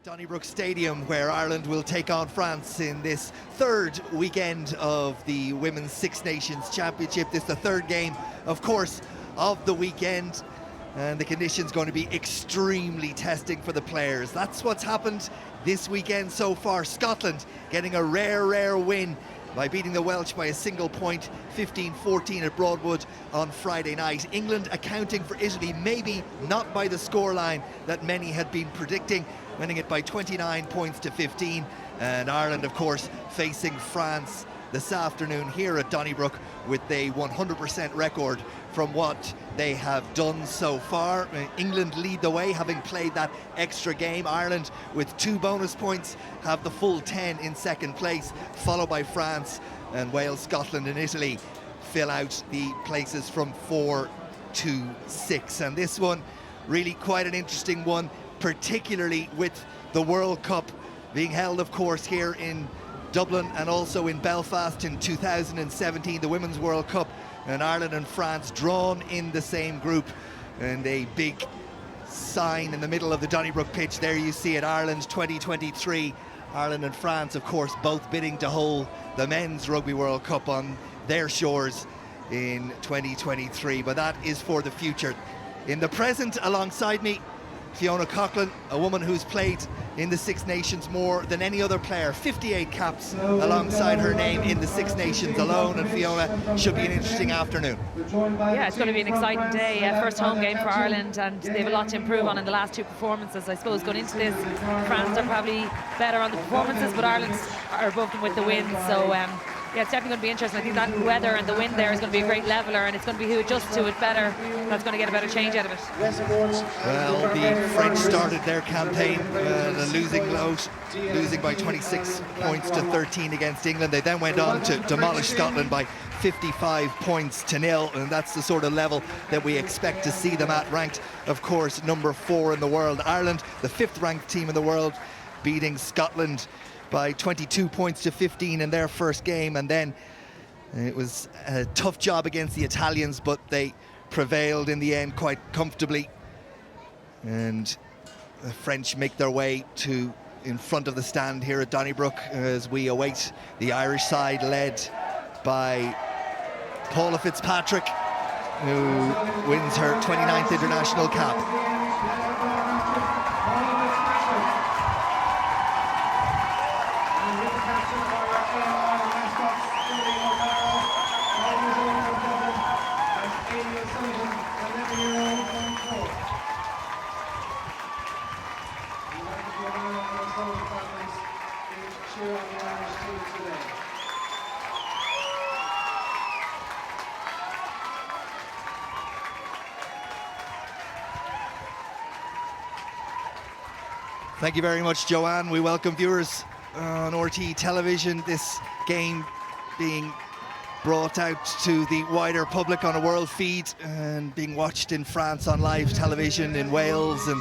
Donnybrook Stadium, where Ireland will take on France in this third weekend of the Women's Six Nations Championship. This is the third game, of course, of the weekend, and the conditions going to be extremely testing for the players. That's what's happened this weekend so far. Scotland getting a rare win by beating the Welsh by a single point, 15-14 at Broadwood on Friday night. England accounting for Italy, maybe not by the scoreline that many had been predicting, winning it by 29 points to 15. And Ireland, of course, facing France this afternoon here at Donnybrook with a 100% record from what they have done so far. England lead the way, having played that extra game. Ireland, with 2 bonus points, have the full 10 in second place, followed by France, and Wales, Scotland and Italy fill out the places from 4 to 6. And this one, really quite an interesting one, particularly with the World Cup being held, of course, here in Dublin and also in Belfast in 2017, the Women's World Cup, and Ireland and France drawn in the same group. And a big sign in the middle of the Donnybrook pitch, there you see it, Ireland 2023. Ireland and France, of course, both bidding to hold the Men's Rugby World Cup on their shores in 2023, but that is for the future. In the present, alongside me, Fiona Coughlin, a woman who's played in the Six Nations more than any other player, 58 caps alongside her name in the Six Nations alone. And Fiona, should be an interesting afternoon. Yeah, it's going to be an exciting day. First home game for Ireland, and they have a lot to improve on in the last 2 performances. I suppose going into this, France are probably better on the performances, but Ireland are above them with the wins. So yeah, it's definitely going to be interesting. I think that weather and the wind there is going to be a great leveler, and it's going to be who adjusts to it better that's going to get a better change out of it. Well, the French started their campaign losing by 26 points to 13 against England. They then went on to demolish Scotland by 55 points to 0, and that's the sort of level that we expect to see them at, ranked, of course, number 4 in the world. Ireland, the 5th ranked team in the world, beating Scotland by 22 points to 15 in their first game, and then it was a tough job against the Italians, but they prevailed in the end quite comfortably. And the French make their way to in front of the stand here at Donnybrook as we await the Irish side, led by Paula Fitzpatrick, who wins her 29th international cap. Thank you very much, Joanne. We welcome viewers on RT television. This game being brought out to the wider public on a world feed and being watched in France on live television, in Wales and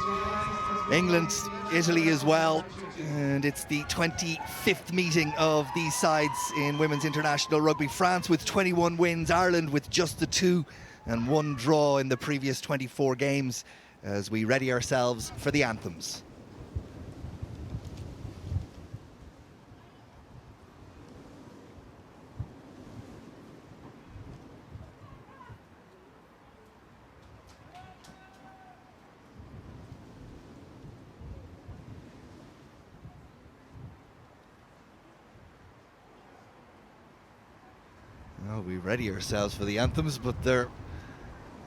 England, Italy as well. And it's the 25th meeting of these sides in women's international rugby. France with 21 wins, Ireland with just the 2 and 1 draw in the previous 24 games, as we ready ourselves for the anthems. Well, we ready ourselves for the anthems, but there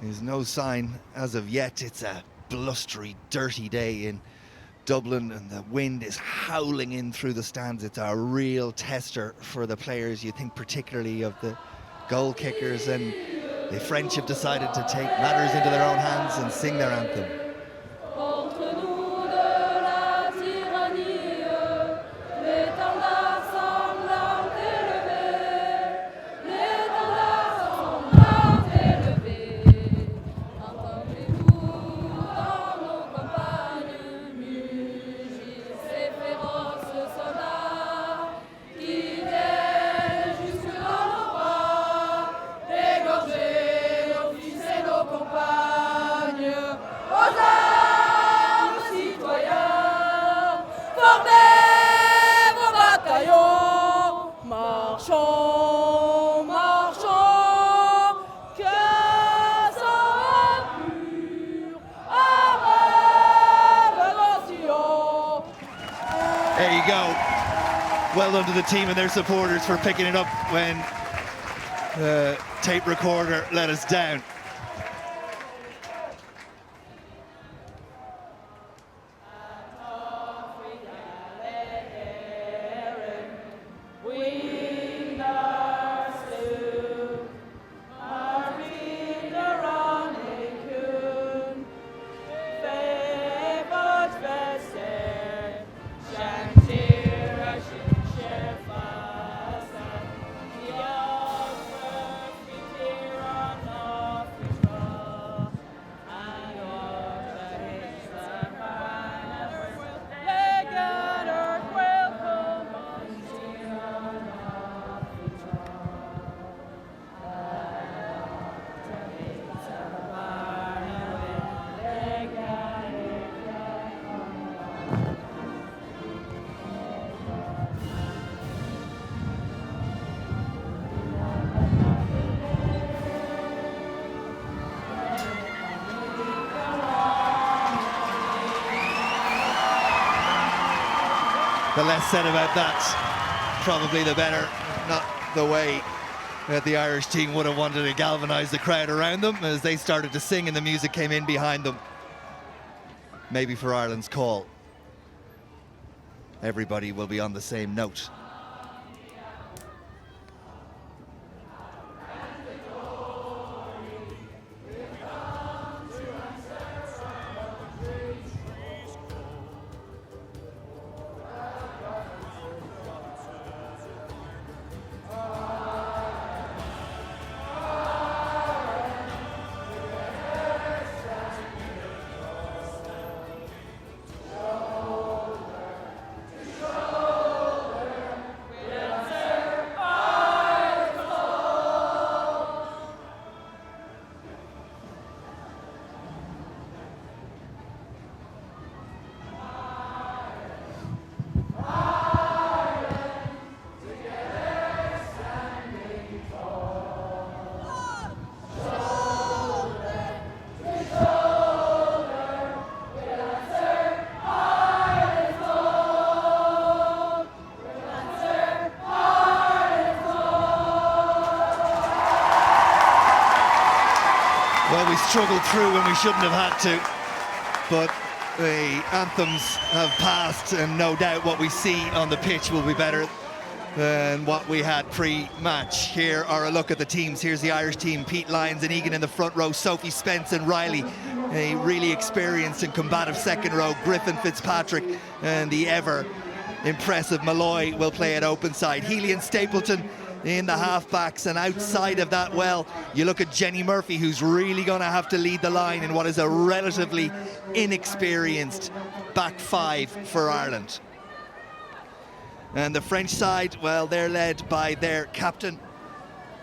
is no sign as of yet. It's a blustery, dirty day in Dublin, and the wind is howling in through the stands. It's a real tester for the players. You think particularly of the goal kickers, and the French have decided to take matters into their own hands and sing their anthem. Aux well done to the team and their supporters for picking it up when the tape recorder let us down. The less said about that, probably the better. Not the way that the Irish team would have wanted to galvanise the crowd around them as they started to sing and the music came in behind them. Maybe for Ireland's call, everybody will be on the same note. Well, we struggled through when we shouldn't have had to, but the anthems have passed, and no doubt what we see on the pitch will be better than what we had pre-match. Here are a look at the teams. Here's the Irish team: Pete Lyons and Egan in the front row, Sophie Spence and Riley, a really experienced and combative second row, Griffin Fitzpatrick and the ever impressive Malloy will play at open side. Healy and Stapleton in the half-backs, and outside of that, well, you look at Jenny Murphy, who's really going to have to lead the line in what is a relatively inexperienced back five for Ireland. And the French side, well, they're led by their captain,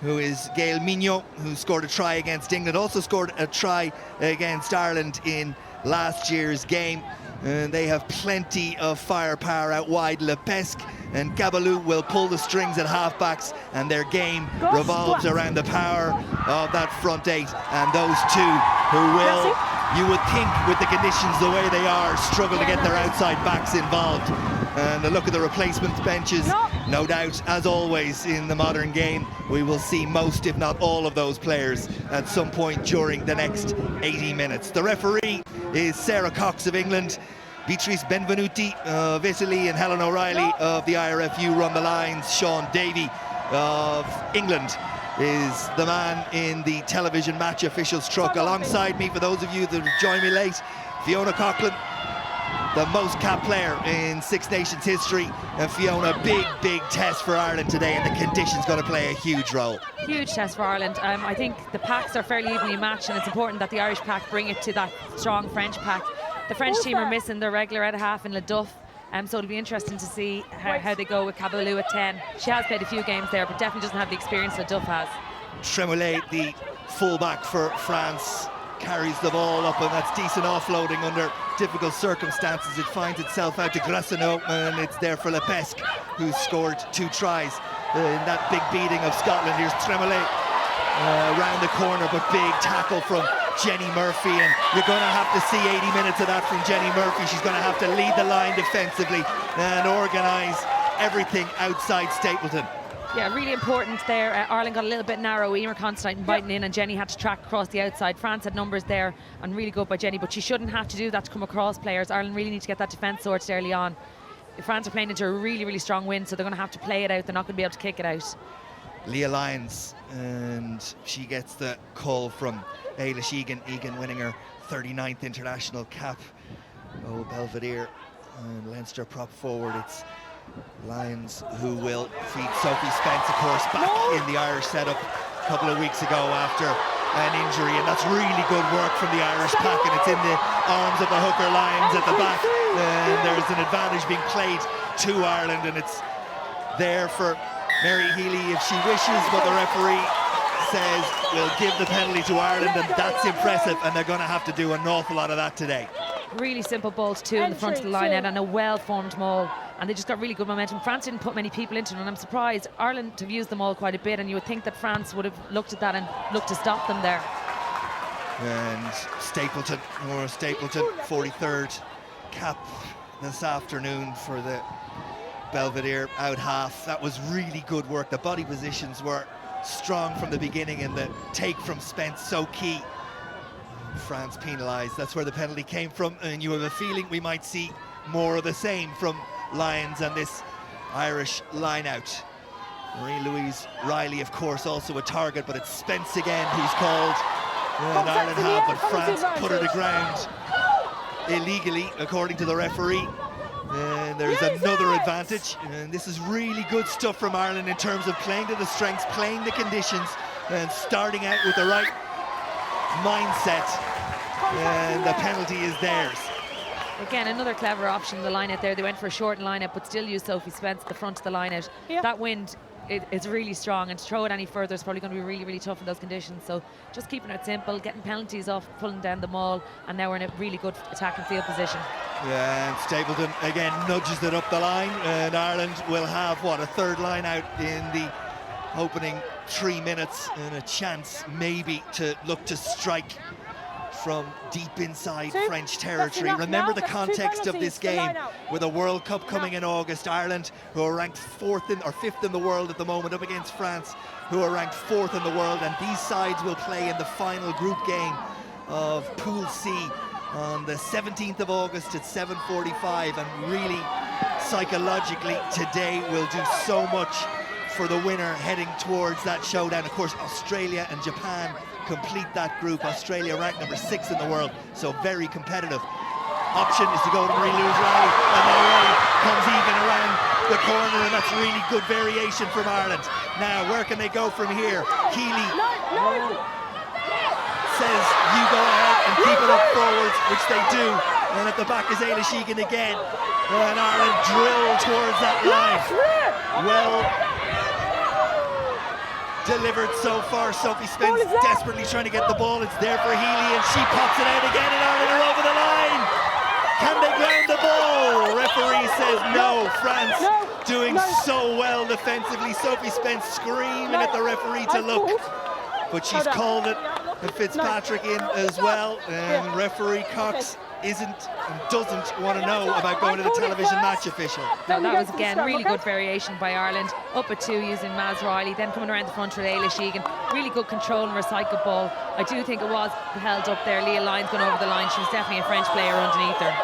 who is Gail Mignot, who scored a try against England, also scored a try against Ireland in last year's game. And they have plenty of firepower out wide. Lepesque and Gabalou will pull the strings at halfbacks, and their game revolves around the power of that front eight. And those two who will, you would think with the conditions the way they are, struggle to get their outside backs involved. And a look at the replacement benches, no doubt, as always in the modern game, we will see most, if not all, of those players at some point during the next 80 minutes. The referee is Sarah Cox of England. Beatrice Benvenuti of Italy and Helen O'Reilly of the IRFU run the lines. Sean Davey of England is the man in the television match officials truck. Alongside me, for those of you that have joined me late, Fiona Coughlin, the most capped player in Six Nations history. And Fiona, big test for Ireland today, and the conditions going to play a huge role. Huge test for Ireland. I think the packs are fairly evenly matched, and it's important that the Irish pack bring it to that strong French pack. The French team are missing their regular at half in Leduff, so it'll be interesting to see how they go with Gabalou at 10. She has played a few games there, but definitely doesn't have the experience Leduff has. Tremoulet, the fullback for France, carries the ball up, and that's decent offloading under difficult circumstances. It finds itself out to Grassenot, and it's there for Lepesque, who's scored 2 tries in that big beating of Scotland. Here's Tremoulet around the corner, but big tackle from Jenny Murphy, and you're going to have to see 80 minutes of that from Jenny Murphy. She's going to have to lead the line defensively and organise everything outside Stapleton. Yeah, really important there. Ireland got a little bit narrow. Emer Constantine biting in, and Jenny had to track across the outside. France had numbers there, and really good by Jenny, but she shouldn't have to do that to come across players. Ireland really need to get that defence sorted early on. France are playing into a really, really strong win, so they're going to have to play it out. They're not going to be able to kick it out. Leah Lyons, and she gets the call from Eilish Egan. Egan winning her 39th international cap. Oh, Belvedere and Leinster prop forward. It's Lyons who will feed Sophie Spence, of course, back in the Irish setup a couple of weeks ago after an injury, and that's really good work from the Irish pack, and it's in the arms of the hooker Lyons at the back, and there's an advantage being played to Ireland, and it's there for Mary Healy if she wishes, but the referee says we'll give the penalty to Ireland, and that's impressive, and they're going to have to do an awful lot of that today. Really simple ball to 2 in the front of the line out, and a well-formed maul, and they just got really good momentum. France didn't put many people into it, and I'm surprised. Ireland have used them all quite a bit, and you would think that France would have looked at that and looked to stop them there. And Stapleton, 43rd cap this afternoon for the Belvedere out half. That was really good work. The body positions were strong from the beginning, and the take from Spence so key. France penalised. That's where the penalty came from, and you have a feeling we might see more of the same from Lyons and this Irish line-out. Marie-Louise Riley, of course, also a target, but it's Spence again who's called. And Ireland have, but France put her to ground illegally, according to the referee. And there's another advantage, and this is really good stuff from Ireland in terms of playing to the strengths, playing the conditions, and starting out with the right mindset, and the penalty is theirs. Again, another clever option in the line-out there. They went for a short line-out, but still used Sophie Spence at the front of the line-out. That wind is really strong, and to throw it any further is probably going to be really, really tough in those conditions. So just keeping it simple, getting penalties off, pulling down the maul, and now we're in a really good attacking field position. Yeah, and Stapleton again nudges it up the line, and Ireland will have, what, a third line out in the opening 3 minutes, and a chance maybe to look to strike from deep inside French territory. Remember the context of this game, with a World Cup coming in August. Ireland, who are ranked 5th in the world at the moment, up against France, who are ranked 4th in the world, and these sides will play in the final group game of Pool C on the 17th of August at 7:45, and really psychologically today will do so much for the winner heading towards that showdown. Of course, Australia and Japan complete that group. Australia ranked number 6 in the world, so very competitive. Option is to go to Marie-Louise Riley, and Riley comes even around the corner, and that's really good variation from Ireland. Now, where can they go from here? Healy says, you go ahead and keep it up forwards, which they do. And at the back is Eilish Egan again. And Ireland drill towards that line. Well delivered so far. Sophie Spence desperately trying to get the ball. It's there for Healy, and she pops it out again, and Ireland are over the line. Can they ground the ball? Referee says no. France doing so well defensively. Sophie Spence screaming at the referee to look, but she's called it, and Fitzpatrick in as well, and referee Cox doesn't want to know about going to the television match official. No, that was again really good variation by Ireland. Up at 2 using Maz Riley, then coming around the front with Eilish Egan. Really good control and recycled ball. I do think it was held up there. Leah Lyons going over the line. She was definitely a French player underneath her.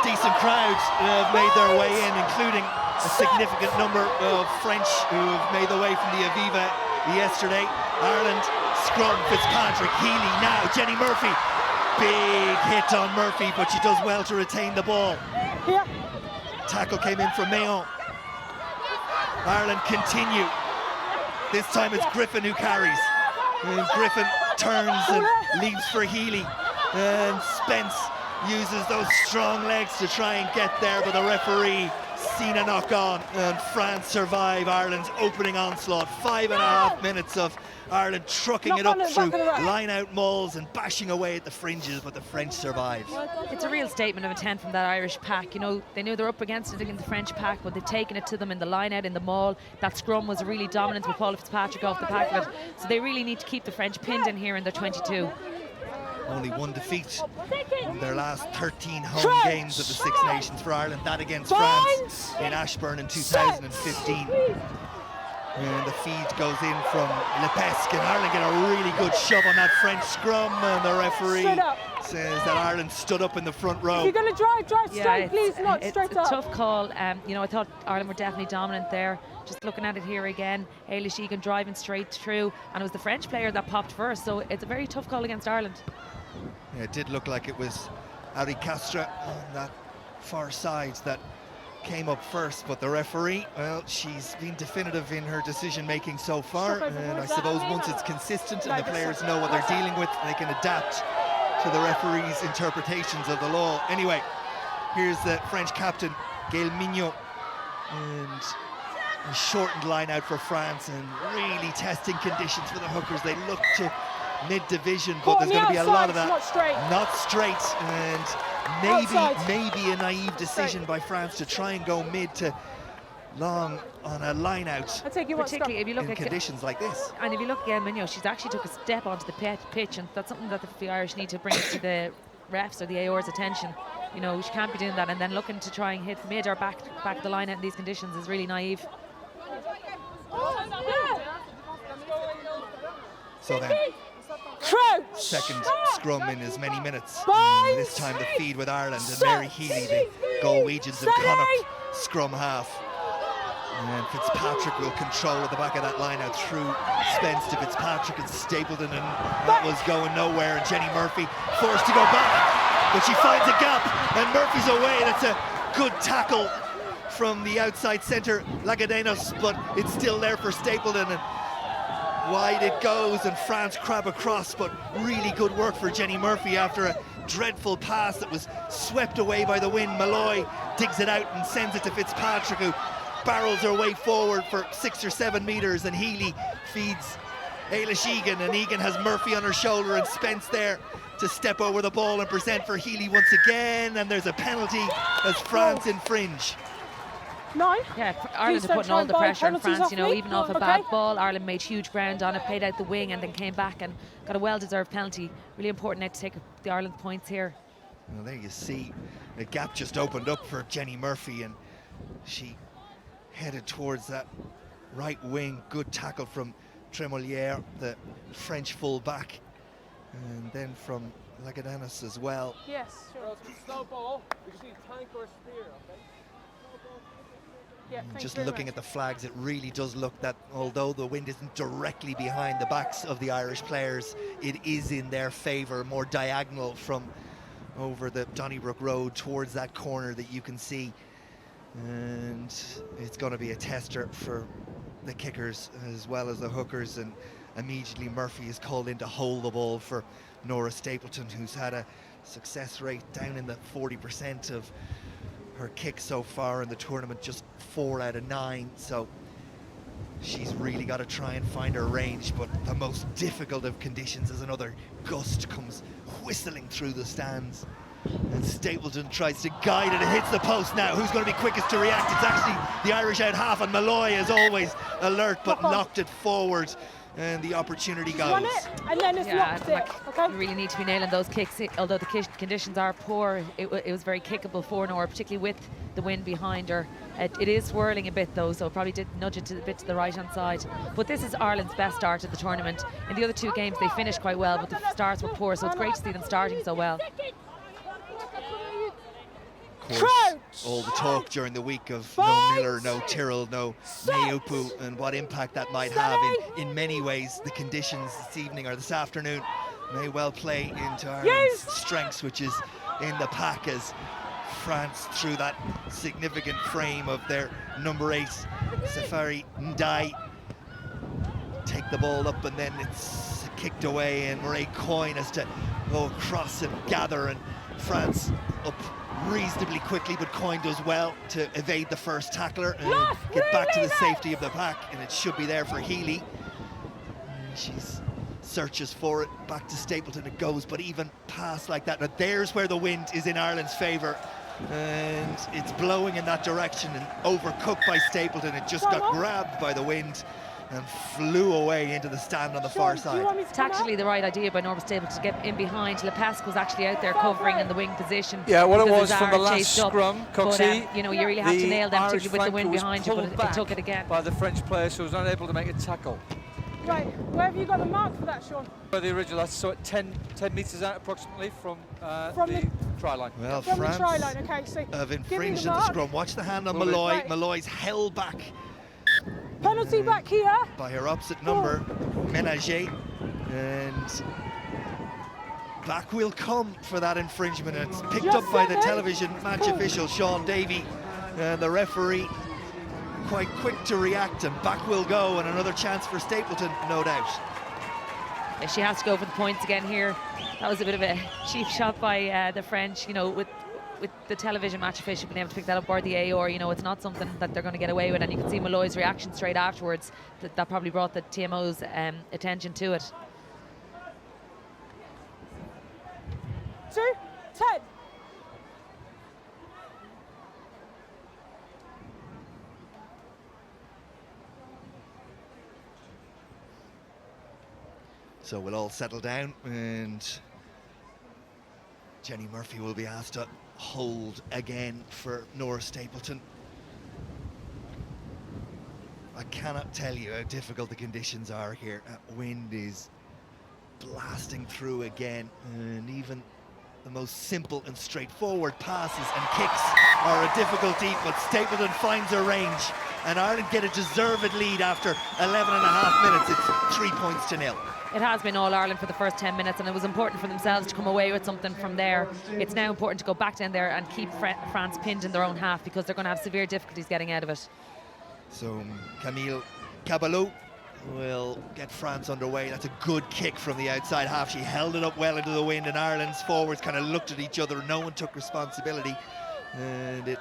Decent crowds have made their way in, including a significant number of French who have made their way from the Aviva yesterday. Ireland scrum, Fitzpatrick, Healy now, Jenny Murphy. Big hit on Murphy, but she does well to retain the ball. Tackle came in from Mayon. Ireland continue. This time it's Griffin who carries. And Griffin turns and leaves for Healy. And Spence uses those strong legs to try and get there, but the referee seen a knock on, and France survive Ireland's opening onslaught. 5.5 minutes of Ireland trucking it up through line-out mauls and bashing away at the fringes, but the French survive. It's a real statement of intent from that Irish pack. You know, they knew they were up against it in the French pack, but they've taken it to them in the line-out, in the maul. That scrum was really dominant with Paula Fitzpatrick off the back of it. So they really need to keep the French pinned in here in their 22. only one defeat in their last 13 home games of the Six Nations for Ireland, that against France in Ashburn in 2015. And the feed goes in from Lepesque, and Ireland get a really good shove on that French scrum, and the referee says that Ireland stood up in the front row. If you're going to drive straight, please, not straight up. It's a tough call. You know, I thought Ireland were definitely dominant there. Just looking at it here again, Eilish Egan driving straight through, and it was the French player that popped first, so it's a very tough call against Ireland. Yeah, it did look like it was Ari Castra on that far side that came up first, but the referee, well, she's been definitive in her decision making so far, and I suppose once it's consistent and the players know what they're dealing with, they can adapt to the referee's interpretations of the law. Anyway, here's the French captain, Gaël Mignot, and a shortened line out for France, and really testing conditions for the hookers. They look to mid-division, but there's going to be a lot of that. Not straight, and maybe a naive decision by France to try and go mid to long on a line out, particularly if you look in at conditions like this. And if you look at Mignot, she's actually took a step onto the pitch, and that's something that the Irish need to bring to the refs or the AOR's attention. You know, she can't be doing that, and then looking to try and hit mid or back of the line out in these conditions is really naive. So then, second scrum in as many minutes. This time the feed with Ireland, and Mary Healy, the Galwegians and Connacht scrum half. And Fitzpatrick will control at the back of that line out through Spence to Fitzpatrick and Stapleton, and that was going nowhere. And Jenny Murphy forced to go back, but she finds a gap, and Murphy's away. That's a good tackle from the outside centre, Lagadenos, but it's still there for Stapleton, and wide it goes, and France crab across, but really good work for Jenny Murphy after a dreadful pass that was swept away by the wind. Malloy digs it out and sends it to Fitzpatrick, who barrels her way forward for 6 or 7 metres, and Healy feeds Eilish Egan, and Egan has Murphy on her shoulder, and Spence there to step over the ball and present for Healy once again, and there's a penalty as France infringe. 9. Yeah, Ireland are putting all the pressure on France, you know, even off a bad ball. Ireland made huge ground on it, played out the wing, and then came back and got a well-deserved penalty. Really important now to take the Ireland points here. Well, there you see, the gap just opened up for Jenny Murphy, and she headed towards that right wing. Good tackle from Tremolière, the French full-back, and then from Lagadanis as well. Yes, sure. Slow ball, you just need tank or spear, okay? Yeah, just looking at the flags, it really does look that although the wind isn't directly behind the backs of the Irish players, it is in their favour, more diagonal from over the Donnybrook Road towards that corner that you can see. And it's going to be a tester for the kickers as well as the hookers, and immediately Murphy is called in to hold the ball for Nora Stapleton, who's had a success rate down in the 40% of her kicks so far in the tournament, just 4 out of 9, so she's really got to try and find her range. But the most difficult of conditions as another gust comes whistling through the stands, and Stapleton tries to guide it. It hits the post now. Who's going to be quickest to react? It's actually the Irish out half, and Malloy, as always, alert, but knocked it forward, and the opportunity goes. Run it, and then it's locked it. Okay. You really need to be nailing those kicks. Although the conditions are poor, it was very kickable for Nora, particularly with the wind behind her. It is swirling a bit though, so it probably did nudge it a bit to the right hand side. But this is Ireland's best start of the tournament. In the other 2 games they finished quite well, but the starts were poor, so it's great to see them starting so well. Of course, all the talk during the week of no Miller, no Tyrrell, no Neupu, and what impact that might have in many ways. The conditions this evening or this afternoon may well play into Ireland's strengths, which is in the pack, as France, through that significant frame of their number 8, Safari Ndai, take the ball up, and then it's kicked away, and Murray Coyne has to go across and gather, and France up reasonably quickly, but Coyne does well to evade the first tackler and get back to the safety of the pack, and it should be there for Healy. She's searches for it, back to Stapleton it goes, but even pass like that, now there's where the wind is in Ireland's favour, and it's blowing in that direction, and overcooked by Stapleton. It just got grabbed by the wind, and flew away into the stand on the far Sean, do you want side. me to come Tactically, out? the right idea by Norma Stable to get in behind. Lepesque was actually out there covering in the wing position. Yeah, what it because was from the Azar last chased up. scrum, But, Coxie, you know, you really have to the nail them, Irish particularly with the wind flanker was behind you, but pulled it back took it again. by the French player, so was unable to make a tackle. Right, where have you got the mark for that, Sean? By the original, that's so at 10 metres out approximately from From the the- try line. Well, From France the try line, okay, so have give me infringed the at the mark. scrum. Watch the hand on Will do. Malloy. Right. Malloy's held back Penalty back here. by her opposite number, Ménager, and back will come for that infringement. And it's picked up by the television match official, Sean Davey, and the referee quite quick to react, and back will go, and another chance for Stapleton, no doubt. Yeah, she has to go for the points again here. That was a bit of a cheap shot by the French, you know, with the television match official being able to pick that up, or the AOR, you know, it's not something that they're going to get away with, and you can see Malloy's reaction straight afterwards. That probably brought the TMO's attention to it. 2, 10. So we'll all settle down, and Jenny Murphy will be asked to hold again for Nora Stapleton. I cannot tell you how difficult the conditions are here. That wind is blasting through again, and even the most simple and straightforward passes and kicks are a difficulty, but Stapleton finds her range, and Ireland get a deserved lead after 11 and a half minutes. It's 3 points to nil. It has been All Ireland for the first 10 minutes, and it was important for themselves to come away with something from there. It's now important to go back down there and keep France pinned in their own half, because they're going to have severe difficulties getting out of it. So Camille Cabalot will get France underway. That's a good kick from the outside half. She held it up well into the wind, and Ireland's forwards kind of looked at each other. No one took responsibility, and it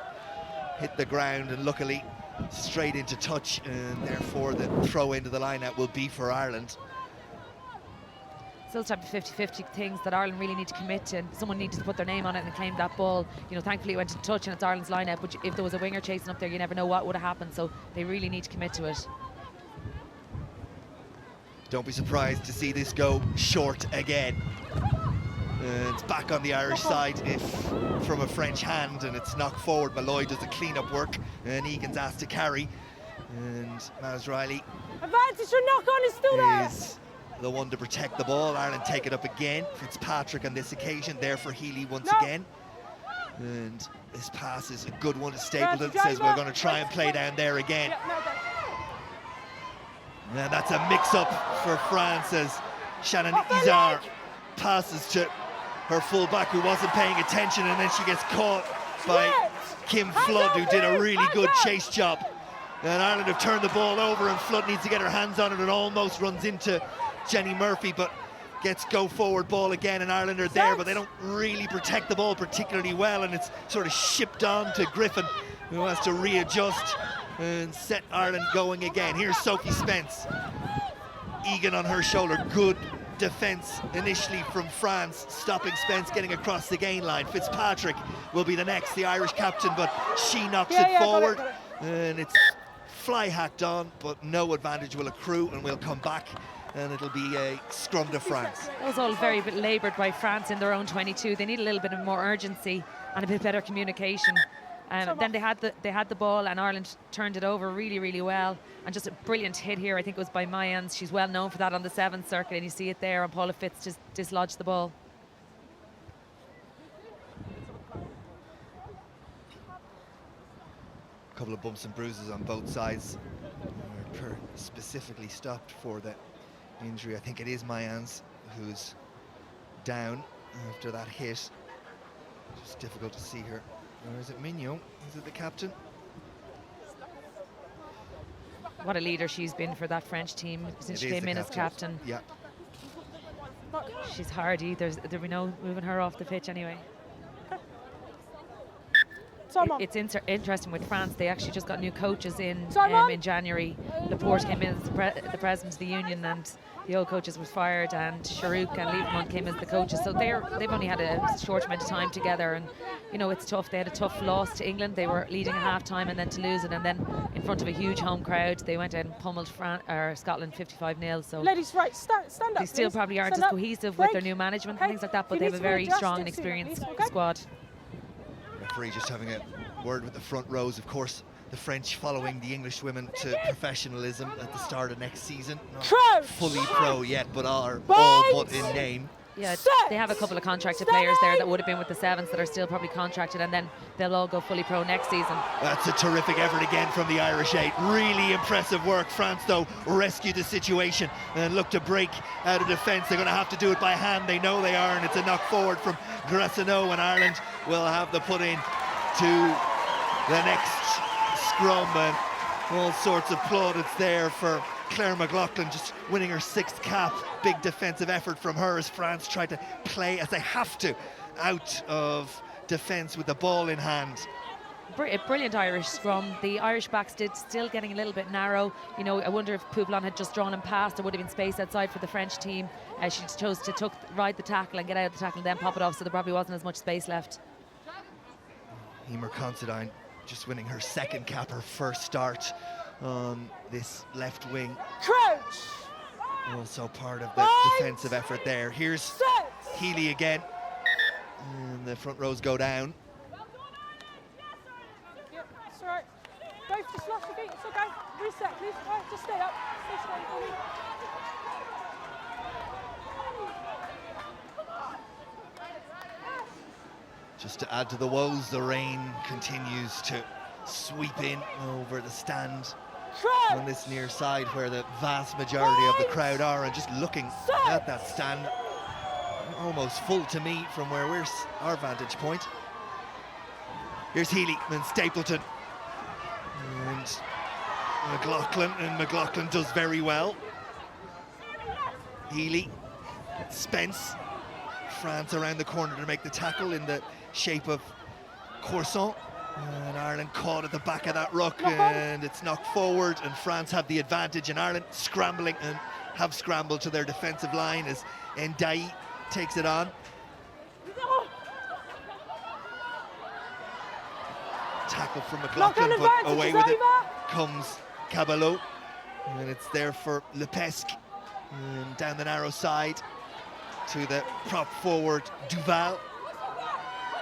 hit the ground, and luckily straight into touch, and therefore the throw into the line out will be for Ireland. Those type of 50-50 things that Ireland really need to commit to. Someone needs to put their name on it and claim that ball. You know, thankfully it went to touch and it's Ireland's line out, but if there was a winger chasing up there, you never know what would have happened, so they really need to commit to it. Don't be surprised to see this go short again. And it's back on the Irish side if from a French hand, and it's knocked forward. Malloy does the clean-up work, and Egan's asked to carry. And Maz Riley Advantage for knock on is still there. is the one to protect the ball. Ireland take it up again. Fitzpatrick on this occasion, there for Healy once again. And this pass is a good one to Stapleton. Says we're going to try and play down there again. And that's a mix-up for France as Shannon Izar passes to her full-back who wasn't paying attention, and then she gets caught by Kim Flood, who did a really good chase job. And Ireland have turned the ball over, and Flood needs to get her hands on it and almost runs into Jenny Murphy, but gets go-forward ball again, and Ireland are there, but they don't really protect the ball particularly well, and it's sort of shipped on to Griffin, who has to readjust and set Ireland going again. Here's Sophie Spence. Egan on her shoulder. Good defence initially from France, stopping Spence getting across the gain line. Fitzpatrick will be the next, the Irish captain, but she knocks it forward. Got it. And it's fly hacked on, but no advantage will accrue, and we'll come back, and it'll be a scrum to France. That was all very bit laboured by France in their own 22. They need a little bit of more urgency and a bit better communication. Then they had the ball, and Ireland turned it over really, really well. And just a brilliant hit here. I think it was by Mayans. She's well known for that on the 7th circuit, and you see it there. And Paula Fitz just dislodged the ball. A couple of bumps and bruises on both sides. Specifically stopped for the injury. I think it is Mayans who's down after that hit. It's difficult to see her. Or is it Mignon? Is it the captain? What a leader she's been for that French team since she came in as captain. Yeah. She's hardy. There'll be no moving her off the pitch anyway. it's interesting with France. They actually just got new coaches in Time in January. Laporte came in as the president of the union, and the old coaches were fired, and Charouk and Lieberman came as the coaches. So they've only had a short amount of time together, and you know, it's tough. They had a tough loss to England. They were leading at half-time, and then to lose it, and then in front of a huge home crowd, they went out and pummeled Scotland 55-0. So ladies, right, stand up. they still please. probably aren't Stand as up. cohesive Break. with their new management Okay. and things like that, but You they need have a to very readjust strong and it soon, experienced please, okay? squad. Referee just having a word with the front rows. Of course, the French following the English women to professionalism at the start of next season. Not Crouch. fully pro yet, but are all but in name. Yeah, Set. they have a couple of contracted players there that would have been with the Sevens that are still probably contracted, and then they'll all go fully pro next season. That's a terrific effort again from the Irish 8. Really impressive work. France, though, rescued the situation and look to break out of defence. They're going to have to do it by hand. They know they are, and it's a knock forward from Grasseneau, and Ireland will have the put in to the next scrum, and all sorts of plaudits there for Claire McLaughlin, just winning her 6th cap. Big defensive effort from her as France tried to play, as they have to, out of defence with the ball in hand. Brilliant Irish scrum. The Irish backs still getting a little bit narrow. You know, I wonder if Poublon had just drawn and passed, there would have been space outside for the French team. She chose to ride the tackle and get out of the tackle and then pop it off, so there probably wasn't as much space left. Emer Considine just winning her 2nd cap, her first start on this left wing. Crouch. Also part of the defensive effort there. Here's Set. Healy again. And the front rows go down. Yeah, it's all right. Both just lost your feet. It's okay. Reset, please. Right, just stay up. Stay straight for me. Just to add to the woes, the rain continues to sweep in over the stand on this near side where the vast majority of the crowd are, and just looking at that stand, almost full to me from where we're our vantage point. Here's Healy and Stapleton and McLaughlin does very well. Healy, Spence, France around the corner to make the tackle in the shape of Corson. And Ireland caught at the back of that ruck, and it's knocked forward, and France have the advantage, and Ireland scrambling and have scrambled to their defensive line as Ndiaye takes it on. Tackle from McLaughlin, but away with it comes Cabalot, and it's there for Lepesque, and down the narrow side to the prop forward Duval.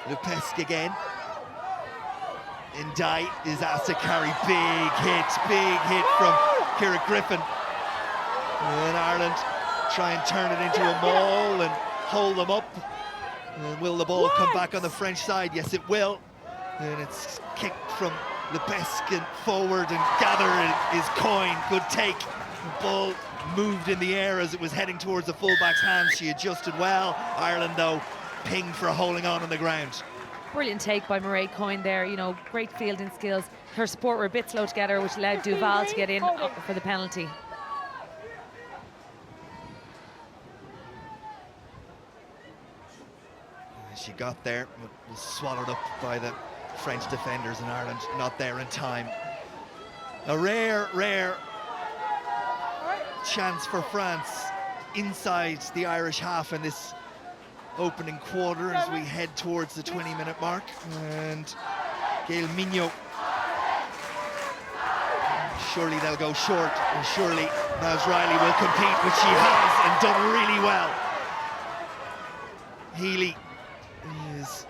Lepesque again. Ndiaye is asked to carry. Big hit from Ciara Griffin. And Ireland try and turn it into a maul and hold them up. And will the ball come back on the French side? Yes, it will. And it's kicked from Lepesque and forward, and gathered is Coyne. Good take. The ball moved in the air as it was heading towards the fullback's hands. She adjusted well. Ireland, though, pinged for holding on the ground. Brilliant take by Mairead Coyne there, you know, great fielding skills. Her support were a bit slow to get her, which allowed Duval to get in for the penalty. She got there, but was swallowed up by the French defenders, and Ireland not there in time. A rare chance for France inside the Irish half in this opening quarter as we head towards the 20-minute mark. And Gail Mignot, surely they'll go short, and surely Maz Riley will compete, which she has, and done really well. Healy is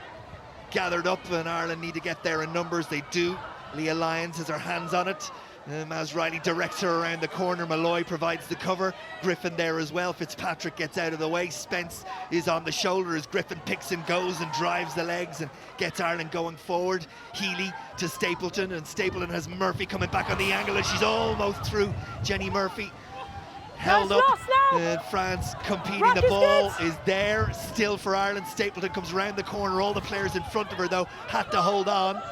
gathered up, and Ireland need to get there in numbers. They do. Leah Lyons has her hands on it. Maz Riley directs her around the corner. Malloy provides the cover. Griffin there as well. Fitzpatrick gets out of the way. Spence is on the shoulder as Griffin picks and goes and drives the legs and gets Ireland going forward. Healy to Stapleton, and Stapleton has Murphy coming back on the angle, and she's almost through Jenny Murphy. Held up, and France competing. The ball is there still for Ireland. Stapleton comes around the corner. All the players in front of her, though, had to hold on.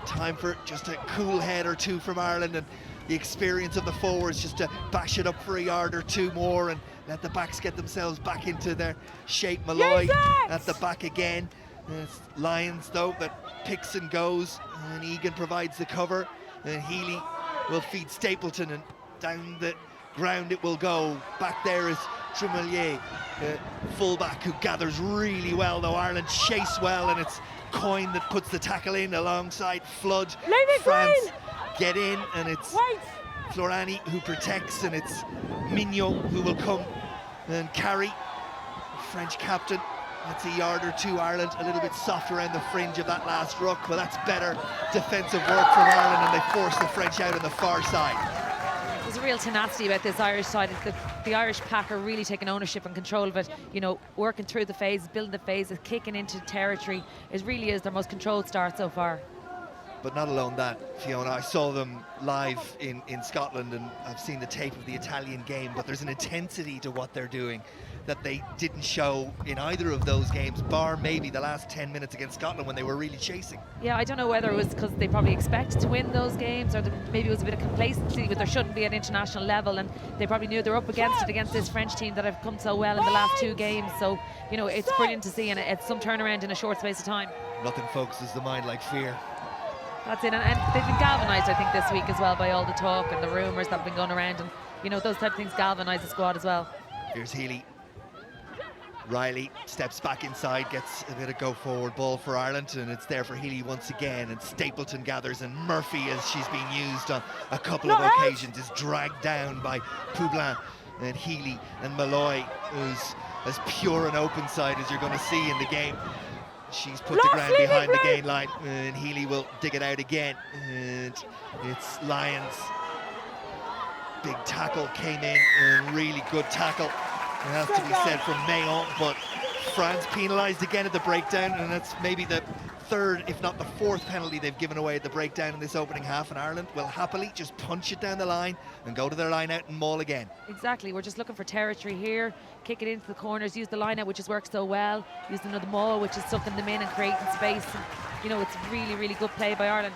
Time for just a cool head or two from Ireland, and the experience of the forwards just to bash it up for a yard or two more and let the backs get themselves back into their shape. Malloy at the back again. It's Lyons, though, that picks and goes, and Egan provides the cover, and Healy will feed Stapleton, and down the ground it will go. Back there is Tremelier, fullback, who gathers really well, though Ireland chase well, and it's Coyne that puts the tackle in alongside Flood. France get in, and it's Florani who protects, and it's Mignot who will come and carry. French captain, that's a yard or two. Ireland a little bit soft around the fringe of that last ruck, but that's better defensive work from Ireland, and they force the French out on the far side. There's a real tenacity about this Irish side. The Irish pack are really taking ownership and control of it, you know, working through the phases, building the phases, kicking into territory. It really is their most controlled start so far. But not alone that, Fiona, I saw them live in Scotland, and I've seen the tape of the Italian game, but there's an intensity to what they're doing that they didn't show in either of those games, bar maybe the last 10 minutes against Scotland when they were really chasing. Yeah, I don't know whether it was because they probably expected to win those games, or maybe it was a bit of complacency, but there shouldn't be an international level, and they probably knew they're up against this French team that have come so well in the last 2 games. So, you know, it's brilliant to see, and it's some turnaround in a short space of time. Nothing focuses the mind like fear. That's it, and they've been galvanised, I think, this week as well by all the talk and the rumours that have been going around, and, you know, those type of things galvanise the squad as well. Here's Healy. Riley steps back inside, gets a bit of go forward ball for Ireland, and it's there for Healy once again, and Stapleton gathers, and Murphy, as she's been used on a couple of occasions, is dragged down by Poublin and Healy, and Malloy, who's as pure and open side as you're going to see in the game. She's put the ground behind the gain line, and Healy will dig it out again, and it's Lyons. Big tackle came in, and really good tackle. It has to be said from Mayon, but France penalised again at the breakdown, and that's maybe the 3rd, if not the 4th penalty they've given away at the breakdown in this opening half, and Ireland will happily just punch it down the line and go to their line out and maul again. Exactly, we're just looking for territory here, kick it into the corners, use the line out, which has worked so well, use another maul, which is sucking them in and creating space, and, you know, it's really, really good play by Ireland.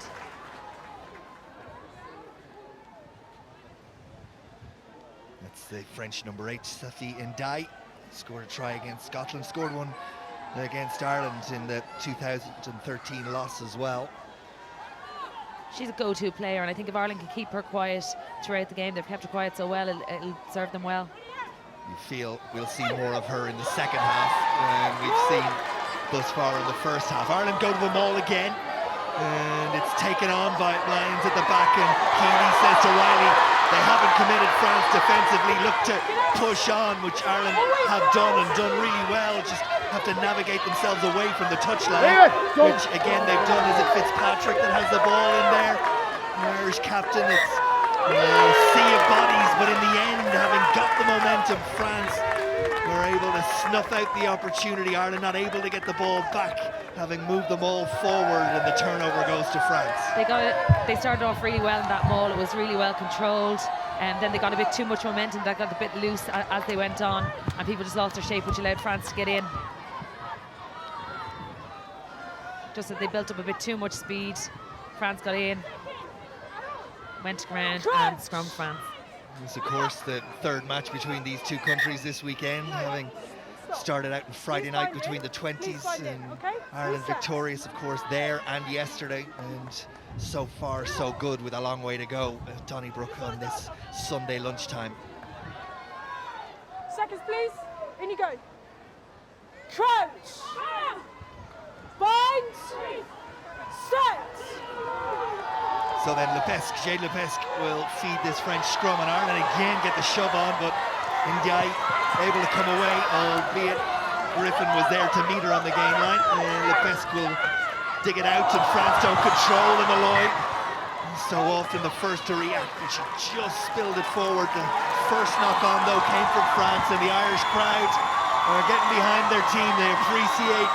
That's the French number 8, Safi Ndiaye, scored a try against Scotland, scored one against Ireland in the 2013 loss as well. She's a go-to player, and I think if Ireland can keep her quiet throughout the game, they've kept her quiet so well, it'll serve them well. You feel we'll see more of her in the second half than we've seen thus far in the first half. Ireland go to them all again, and it's taken on by Lyons at the back, and Healy says to Riley, they haven't committed. France defensively look to push on, which Ireland have done, and done really well. Just have to navigate themselves away from the touchline, which again they've done. Is it Fitzpatrick that has the ball in there? The Irish captain. It's a sea of bodies, but in the end, having got the momentum, France were able to snuff out the opportunity. Ireland not able to get the ball back, having moved them all forward, and the turnover goes to France. They started off really well in that maul. It was really well controlled, and then they got a bit too much momentum. That got a bit loose as they went on, and people just lost their shape, which allowed France to get in. Just that they built up a bit too much speed. France got in, went to ground, and scrum France. It's of course the 3rd match between these two countries this weekend, having started out on Friday night between the 20s, and Ireland victorious of course there and yesterday, and so far so good with a long way to go at Donnybrook on this Sunday lunchtime. Seconds please, in you go. Crouch, bind, set. So then Jade Lepesque will feed this French scrum, and Ireland again get the shove on, but Ndiaye able to come away, albeit Griffin was there to meet her on the gain line. Lepesque will dig it out, and France don't control, and Malloy so often the first to react, but she just spilled it forward. The first knock on though came from France, and the Irish crowd are getting behind their team. They appreciate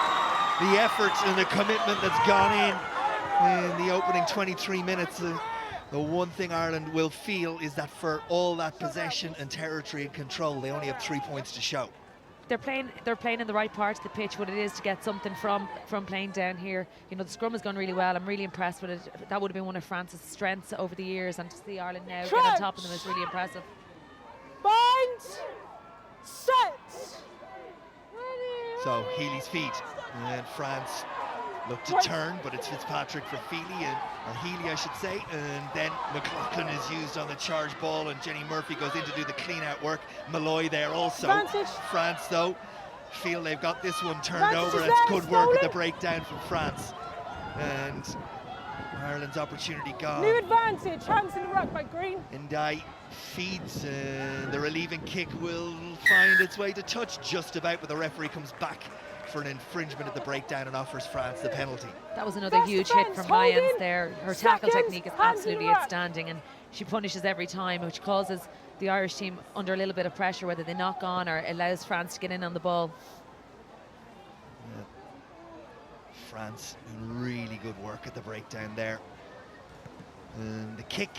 the effort and the commitment that's gone in the opening 23 minutes. The one thing Ireland will feel is that for all that possession and territory and control, they only have 3 points to show. They're playing in the right part of the pitch, what it is to get something from playing down here. You know, the scrum has gone really well. I'm really impressed with it. That would have been one of France's strengths over the years, and to see Ireland now get on top of them is really impressive. Bind, set. So Healy's feet, and France Look to turn, but it's Fitzpatrick for Feely, or Healy, I should say, and then McLaughlin is used on the charge ball, and Jenny Murphy goes in to do the clean-out work. Malloy there also. Advantage. France, though, feel they've got this one turned Advantage over. is That's there, good work at the stolen. breakdown from France. And Ireland's opportunity gone. New advantage, hands in the ruck by Green. Ndai feeds, the relieving kick will find its way to touch just about, but the referee comes back for an infringement at the breakdown and offers France the penalty. That was another Best huge hit defence, from hold Lyons in. there. Her tackle Seconds, technique is hands in absolutely the ruck. outstanding, and she punishes every time, which causes the Irish team under a little bit of pressure, whether they knock on or allows France to get in on the ball. Yeah. France doing really good work at the breakdown there. And the kick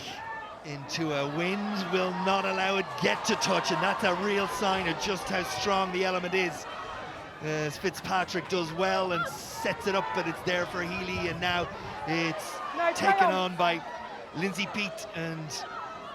into a wind will not allow it get to touch, and that's a real sign of just how strong the element is. As Fitzpatrick does well and sets it up, but it's there for Healy, and now it's taken on by Lindsay Peat, and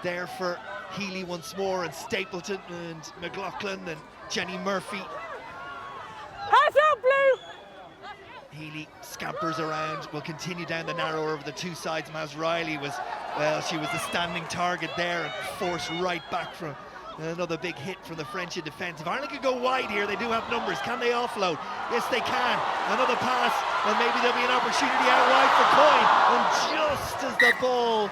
there for Healy once more, and Stapleton and McLaughlin and Jenny Murphy. Hands out, Blue. Healy scampers around, will continue down the narrower of the two sides. Maz Riley was, well, she was the standing target there and forced right back from another big hit from the French in defence. If Ireland could go wide here, they do have numbers. Can they offload? Yes, they can. Another pass, and maybe there'll be an opportunity out wide for Coyne. And just as the ball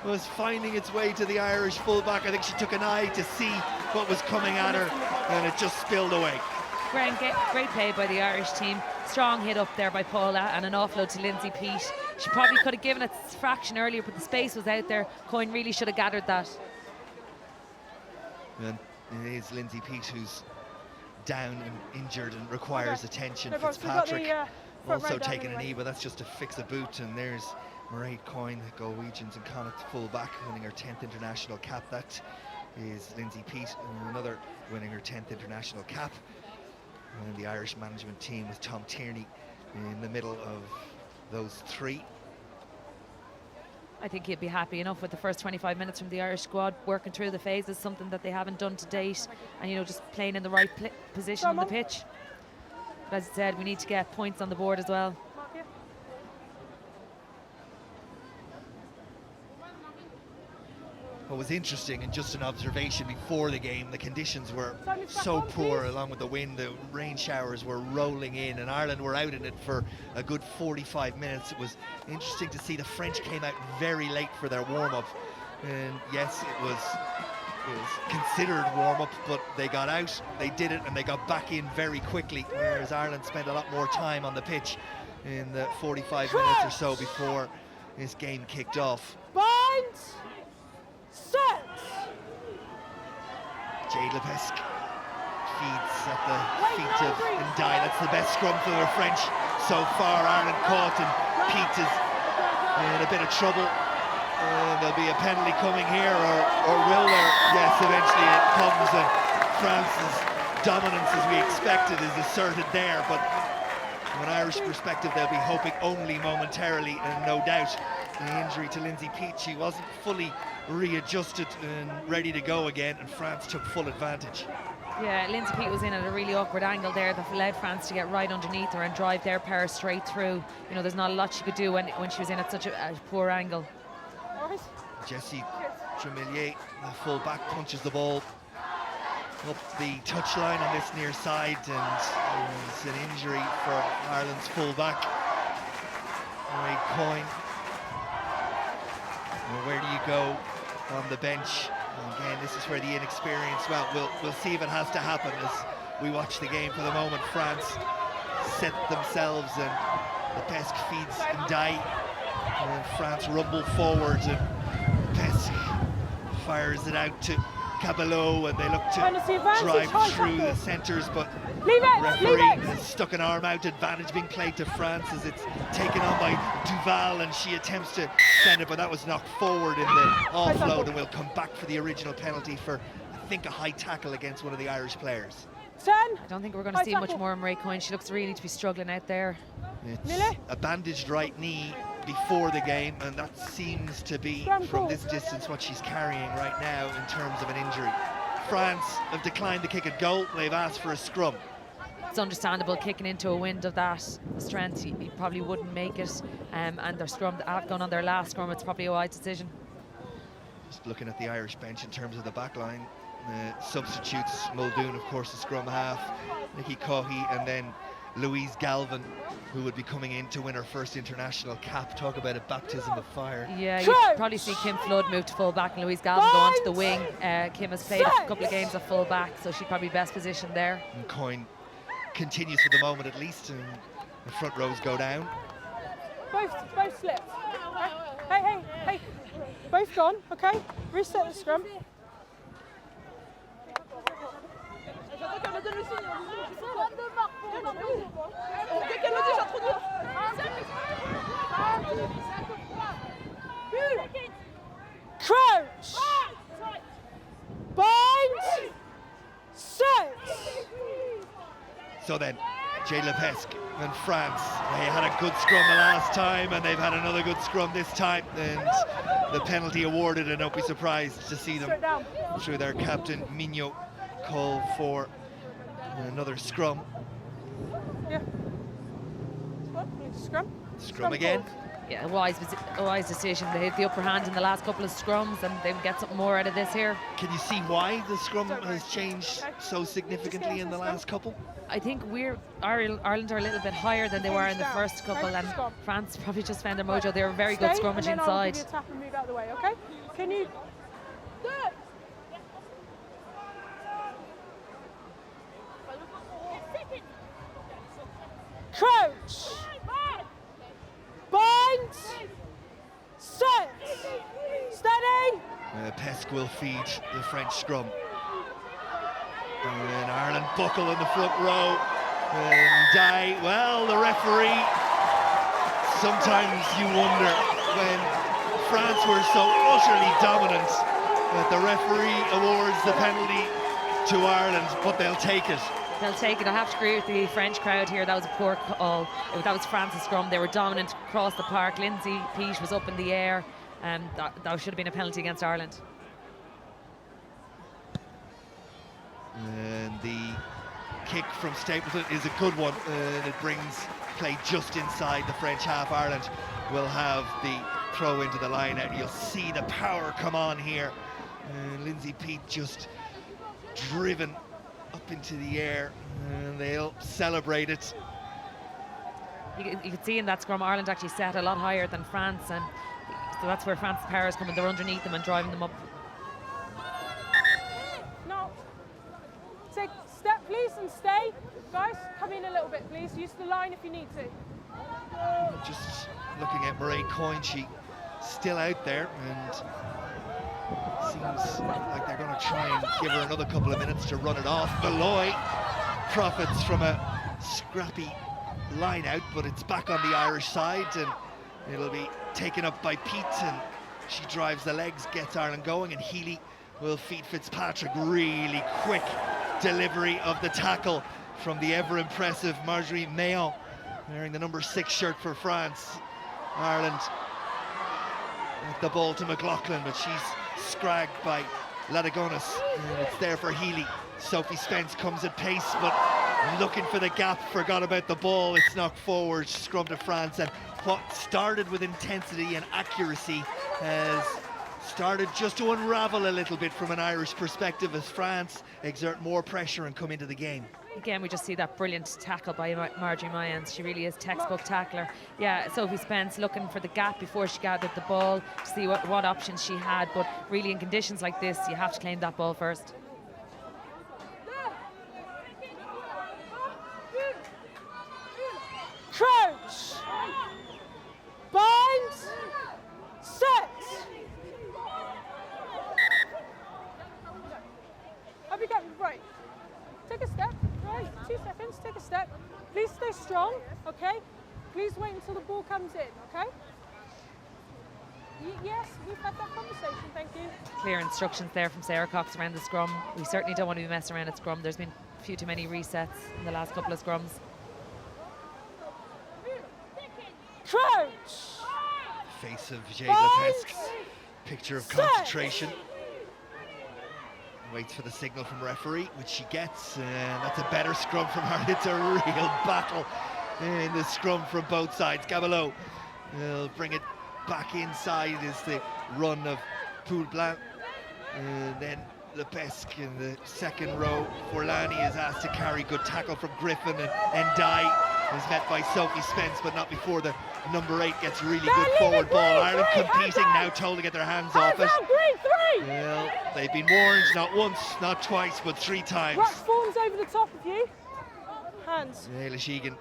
was finding its way to the Irish fullback, I think she took an eye to see what was coming at her, and it just spilled away. Great play by the Irish team. Strong hit up there by Paula, and an offload to Lindsay Peat. She probably could have given it a fraction earlier, but the space was out there. Coyne really should have gathered that. And it is Lindsay Peat who's down and injured and requires attention. No, boss, we've got Fitzpatrick the, front also row down taking a anyway. knee, but that's just to fix a boot. And there's Mairead Coyne, Galwegians and Connacht full-back, winning her 10th international cap. That is Lindsay Peat, and another winning her 10th international cap. And the Irish management team with Tom Tierney in the middle of those three. I think he'd be happy enough with the first 25 minutes from the Irish squad, working through the phases, something that they haven't done to date, and just playing in the right position on the pitch. But as I said, we need to get points on the board as well. What was interesting, and just an observation before the game, the conditions were so poor, along with the wind. The rain showers were rolling in, and Ireland were out in it for a good 45 minutes. It was interesting to see the French came out very late for their warm-up, and yes, it was considered warm-up, but they got out, they did it, and they got back in very quickly, whereas Ireland spent a lot more time on the pitch in the 45 minutes or so before this game kicked off. Bind. Set. Jade Lepesque feeds at the feet of Ndai. That's the best scrum for the French so far. Ireland caught, and Pete is in a bit of trouble. There'll be a penalty coming here, or will there? Yes, eventually it comes, and France's dominance, as we expected, is asserted there. But from an Irish perspective, they'll be hoping only momentarily, and no doubt the injury to Lindsay Peat, she wasn't fully readjusted and ready to go again, and France took full advantage. Yeah, Lindsay Peat was in at a really awkward angle there that allowed France to get right underneath her and drive their pair straight through. There's not a lot she could do when she was in at such a poor angle. Jessie Tremillier, the full-back, punches the ball up the touchline on this near side, and it's an injury for Ireland's full-back, Mairead Coyne. Well, where do you go on the bench? And again, this is where the inexperience, well, we'll see if it has to happen as we watch the game. For the moment, France set themselves, and Lepesque feeds Ndai, and France rumble forward, and Lepesque fires it out to Caballot, and they look to drive through the centres, but the referee has stuck an arm out. Advantage being played to France as it's taken on by Duval, and she attempts to send it, but that was knocked forward in the offload, and we'll come back for the original penalty for, I think, a high tackle against one of the Irish players. I don't think we're going to see much more of Mairead Coyne. She looks really to be struggling out there. It's a bandaged right knee before the game, and that seems to be, from this distance, what she's carrying right now in terms of an injury. France have declined the kick at goal. They've asked for a scrum. it's understandable kicking into a wind of that strength. You probably wouldn't make it, and their scrum, going on their last scrum, it's probably a wise decision. Just looking at the Irish bench in terms of the back line, substitutes, Muldoon, of course, the scrum half, Nicky Cohey, and then Louise Galvin, who would be coming in to win her first international cap. Talk about a baptism of fire. Yeah, you'd probably see Kim Flood move to full back and Louise Galvin go onto the wing. Kim has played a couple of games at full back, so she'd probably be best positioned there. And Coyne continues for the moment at least, and the front rows go down. Both slipped. Hey. Both gone, okay? Reset the scrum. Crouch. Bind. Set. So then, Jay Lepesque and France, they had a good scrum the last time, and they've had another good scrum this time, and the penalty awarded, and don't be surprised to see them, through their captain Mignot, call for another scrum. Yeah. Scrum Again. Yeah, a wise decision. They had the upper hand in the last couple of scrums, and they would get something more out of this here. Can you see why the scrum has changed so significantly in the last couple? I think Ireland are a little bit higher than they were in the first couple, and France probably just found their mojo. They were very good scrummage inside. I'll give you a tap and move out of the way, okay? Can you do it? Crouch. Bind. Set. Steady. Pesque will feed the French scrum. And Ireland buckle in the front row. And die. Well, the referee, sometimes you wonder when France were so utterly dominant that the referee awards the penalty to Ireland, but they'll take it. They'll take it. I have to agree with the French crowd here. That was a poor call. That was France's scrum. They were dominant across the park. Lindsay Peach was up in the air, and that should have been a penalty against Ireland. And the kick from Stapleton is a good one, and it brings play just inside the French half. Ireland will have the throw into the line out. You'll see the power come on here. Lindsay Peach just driven up into the air, and they'll celebrate it. You could see in that scrum, Ireland actually set a lot higher than France, and so that's where France's power is coming. They're underneath them and driving them up. No. Take a step, please, and stay. Guys, come in a little bit, please. Use the line if you need to. Just looking at Mairead Coyne, she's still out there, and seems like they're going to try and give her another couple of minutes to run it off. Malloy profits from a scrappy line out, but it's back on the Irish side, and it'll be taken up by Pete, and she drives the legs, gets Ireland going, and Healy will feed Fitzpatrick. Really quick delivery of the tackle from the ever impressive Marjorie Mayon, wearing the number 6 shirt for France. Ireland at the ball to McLaughlin, but she's scragged by Ladagonis, and it's there for Healy. Sophie Spence comes at pace, but looking for the gap, forgot about the ball. It's knocked forward, scrum to France, and what started with intensity and accuracy has started just to unravel a little bit from an Irish perspective as France exert more pressure and come into the game. Again, we just see that brilliant tackle by Marjorie Mayon. She really is textbook tackler. Yeah, Sophie Spence looking for the gap before she gathered the ball to see what options she had, but really in conditions like this, you have to claim that ball first. Crouch. Bind. Set. Have you got right? Take a step. Right, 2 seconds. Take a step. Please stay strong. Okay. Please wait until the ball comes in. Okay. Yes, we've had that conversation. Thank you. Clear instructions there from Sarah Cox around the scrum. We certainly don't want to be messing around at scrum. There's been a few too many resets in the last couple of scrums. Crouch. Face of Jade Lepesque, picture of concentration. Waits for the signal from referee, which she gets, and that's a better scrum from her. It's a real battle in the scrum from both sides. Caballot will bring it back inside is the run of Poule Blanc, and then Lepesque in the second row. Forlani is asked to carry, good tackle from Griffin, and Ndai is met by Sophie Spence, but not before the number 8 gets really good forward ball. Ireland competing now, told to get their hands off it. Well, they've been warned not once, not twice, but 3 times. Right, forms over the top of you. Hands. Ayla Sheegan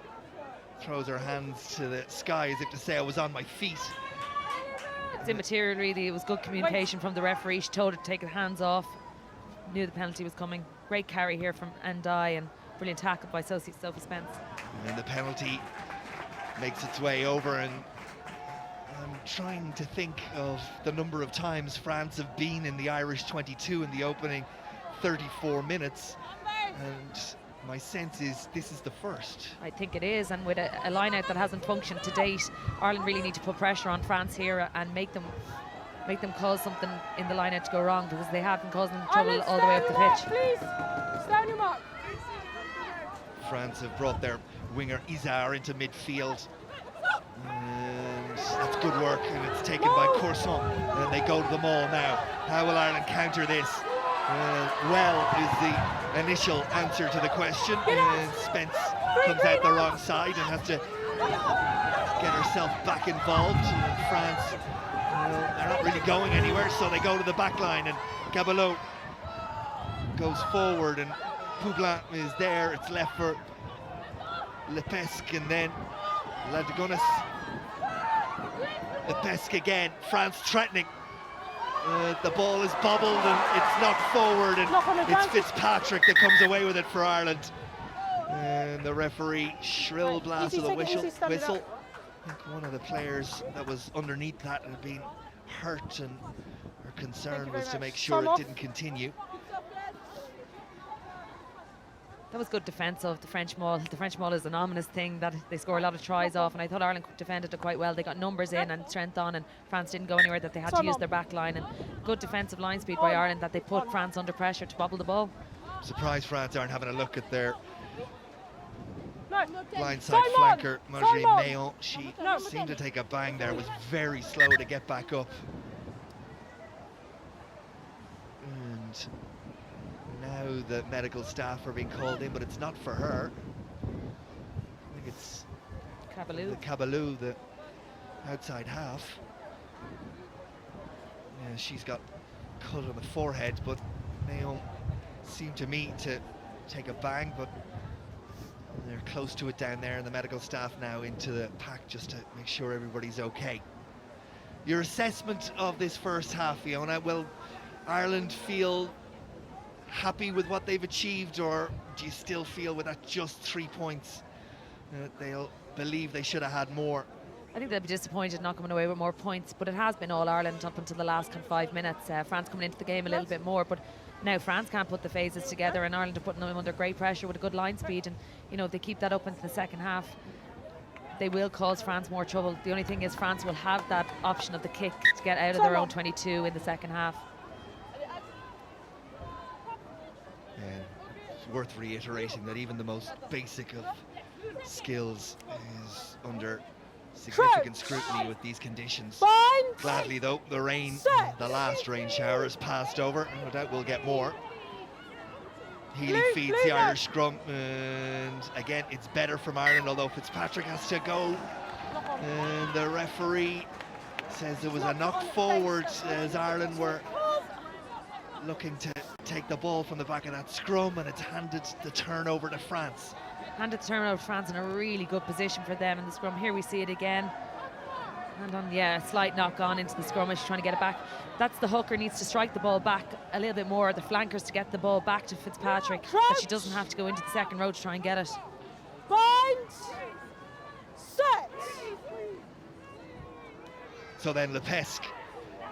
throws her hands to the sky as if to say, I was on my feet. It's immaterial, really. It was good communication from the referee. She told her to take her hands off. Knew the penalty was coming. Great carry here from Ndai, and brilliant tackle by Sophie Spence. And the penalty makes its way over, and I'm trying to think of the number of times France have been in the Irish 22 in the opening 34 minutes, and my sense is this is the first. I think it is, and with a line-out that hasn't functioned to date, Ireland really need to put pressure on France here and make them cause something in the line-out to go wrong, because they have been causing trouble all the way up the pitch. Please, stay on your mark. France have brought their winger Izar into midfield, and that's good work, and it's taken by Courson, and they go to the maul now. How will Ireland counter this? Well is the initial answer to the question, and Spence comes out the wrong side and has to get herself back involved. And France, they're not really going anywhere, so they go to the back line, and Caballot goes forward, and Poule Blanc is there. It's left for Lepesque, and then Ladegonis. Lepesque again. France threatening. The ball is bobbled and it's knocked forward, and it's Fitzpatrick that comes away with it for Ireland. And the referee, shrill blast of the whistle. I think one of the players that was underneath that had been hurt, and her concern was to make sure it didn't continue. That was good defence of the French maul. The French maul is an ominous thing that they score a lot of tries off, and I thought Ireland defended it quite well. They got numbers in and strength on, and France didn't go anywhere, that they had to use their back line, and good defensive line speed by Ireland that they put France under pressure to bobble the ball. Surprised France aren't having a look at their blindside Simon! flanker, Marjorie Simon! Mayon. She seemed to take a bang there, was very slow to get back up. And now the medical staff are being called in, but it's not for her. I think it's Caballot, the outside half. Yeah, she's got cut on the forehead, but Mayon seemed to me to take a bang, but they're close to it down there, and the medical staff now into the pack just to make sure everybody's okay. Your assessment of this first half, Fiona? Will Ireland feel happy with what they've achieved, or do you still feel with that just 3 points they'll believe they should have had more? I think they'll be disappointed not coming away with more points, but it has been all Ireland up until the last 5 minutes. France coming into the game a little bit more, but now France can't put the phases together, and Ireland are putting them under great pressure with a good line speed, and if they keep that up into the second half, they will cause France more trouble. The only thing is France will have that option of the kick to get out of their own 22 in the second half. It's worth reiterating that even the most basic of skills is under significant scrutiny with these conditions. Gladly though, the last rain shower has passed over, and no doubt we'll get more. Healy feeds the Irish scrum, and again it's better from Ireland, although Fitzpatrick has to go, and the referee says there was a knock forward as Ireland were looking to take the ball from the back of that scrum, and it's handed the turnover to France. Handed the turnover to France in a really good position for them in the scrum. Here we see it again. And on, a slight knock on into the scrum as she's trying to get it back. That's the hooker needs to strike the ball back a little bit more, the flankers, to get the ball back to Fitzpatrick, that she doesn't have to go into the second row to try and get it. Bind! Set! So then Lepesque,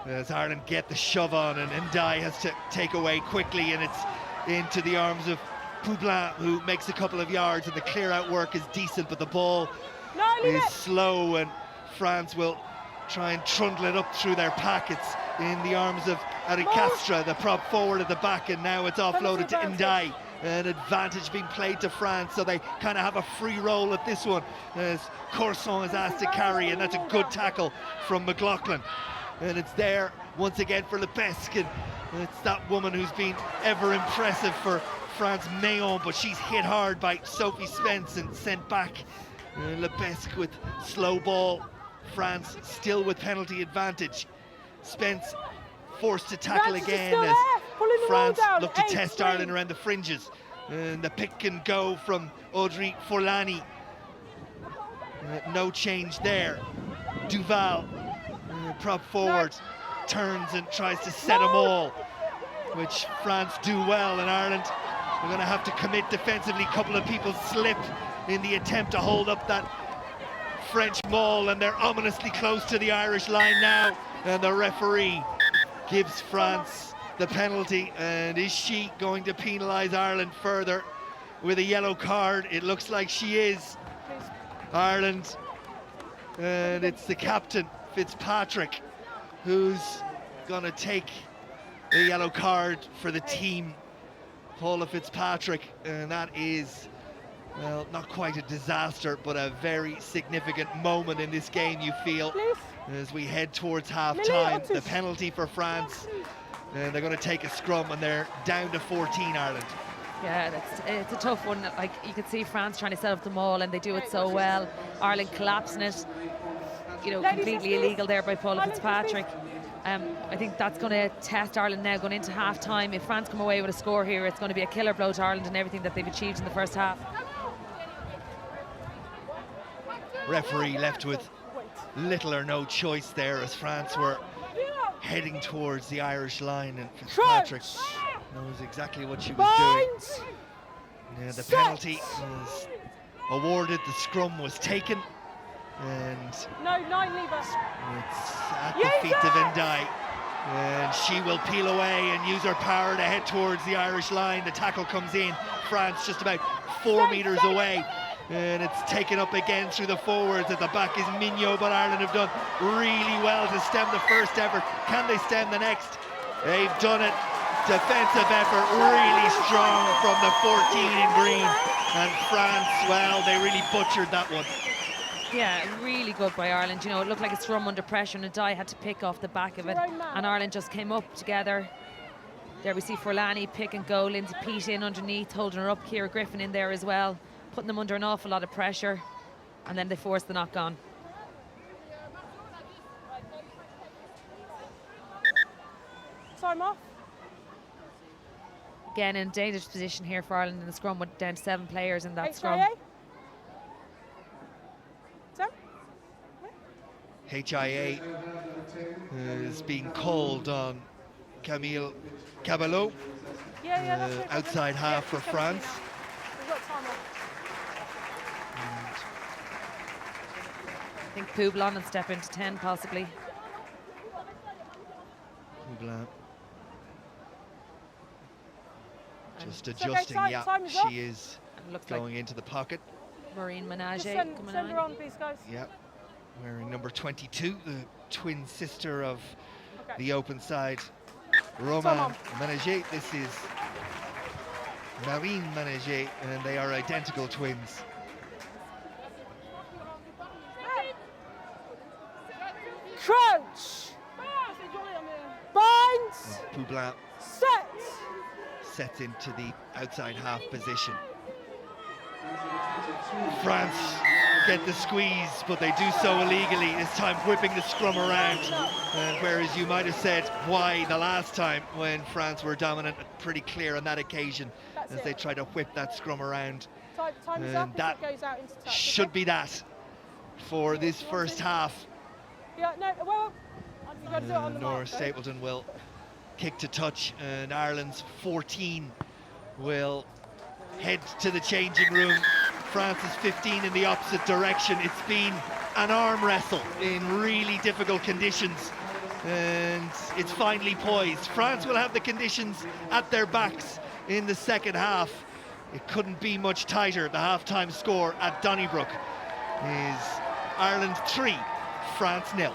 as Ireland get the shove on, and Ndai has to take away quickly, and it's into the arms of Poule Blanc, who makes a couple of yards, and the clear out work is decent, but the ball is slow, and France will try and trundle it up through their packets in the arms of Aricastra, the prop forward at the back, and now it's offloaded to Ndai. An advantage being played to France, so they kind of have a free roll at this one as Corson is asked to carry, and that's a good tackle from McLaughlin. And it's there once again for Lebesque, and it's that woman who's been ever impressive for France, Mayon, but she's hit hard by Sophie Spence and sent back. Lebesque with slow ball, France still with penalty advantage. Spence forced to tackle again as France look to test Ireland around the fringes. And the pick and go from Audrey Forlani. No change there. Duval, prop forward, turns and tries to set them all, which France do well. And Ireland are going to have to commit defensively. A couple of people slip in the attempt to hold up that French maul, and they're ominously close to the Irish line now. And the referee gives France the penalty, and is she going to penalise Ireland further with a yellow card? It looks like she is. Ireland, and it's the captain, Fitzpatrick, who's going to take the yellow card for the team, Paula Fitzpatrick, and that is, well, not quite a disaster, but a very significant moment in this game, you feel, as we head towards half-time. The penalty for France, and they're going to take a scrum, and they're down to 14, Ireland. Yeah, it's a tough one. Like, you can see France trying to set up the maul, and they do it so well. Ireland collapsing it, you know, completely illegal there by Paula Fitzpatrick. I think that's going to test Ireland now going into half-time. If France come away with a score here, it's going to be a killer blow to Ireland and everything that they've achieved in the first half. Referee left with little or no choice there as France were heading towards the Irish line, and Fitzpatrick knows exactly what she was doing. Yeah, the penalty was awarded, the scrum was taken, and it's at the feet of Ndai, and she will peel away and use her power to head towards the Irish line. The tackle comes in, France just about 4 meters away, and it's taken up again through the forwards. At the back is Mignot, but Ireland have done really well to stem the first effort. Can they stem the next? They've done it. Defensive effort really strong from the 14 in green, and France, well, they really butchered that one. Yeah, really good by Ireland. You know, it looked like a scrum under pressure, and Ndai had to pick off the back of it, and Ireland just came up together. There we see Forlani pick and go, Lindsay Peat in underneath, holding her up, Ciara Griffin in there as well, putting them under an awful lot of pressure, and then they forced the knock on. Time off. Again, in a dangerous position here for Ireland in the scrum, with down to 7 players in that scrum. HIA is being called on Camille Cabalot, outside half for France. We've got time off. I think Poublon will step into 10 possibly. Poublon just adjusting, she is going into the pocket. Maureen Menage send coming her on, please, guys. Yeah, wearing number 22, the twin sister of the open side, Romain Menage. This is Marine Menage, and they are identical twins. Crouch. Binds. Poublon sets into the outside half position. France get the squeeze, but they do so illegally, this time whipping the scrum around. And whereas you might have said why the last time when France were dominant, pretty clear on that occasion as they try to whip that scrum around. And that should be that for this first half. Yeah, no, well, you got to do it on the Nora mark, Stapleton will kick to touch, and Ireland's 14 will head to the changing room. France's 15 in the opposite direction. It's been an arm wrestle in really difficult conditions, and it's finally poised. France will have the conditions at their backs in the second half. It couldn't be much tighter. The half-time score at Donnybrook is Ireland 3, France 0.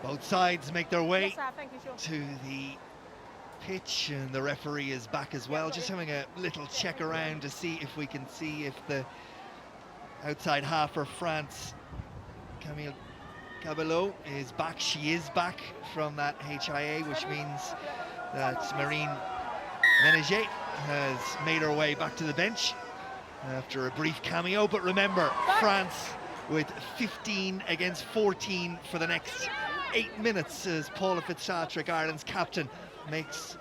Both sides make their way Yes, sir. Thank you, sure. to the pitch, and the referee is back as well, just having a little check around to see if we can see if the outside half for France, Camille Cabello, is back. She is back from that HIA, which means that Marine Ménager has made her way back to the bench after a brief cameo. But remember, France with 15 against 14 for the next 8 minutes as Paula Fitzpatrick, Ireland's captain, makes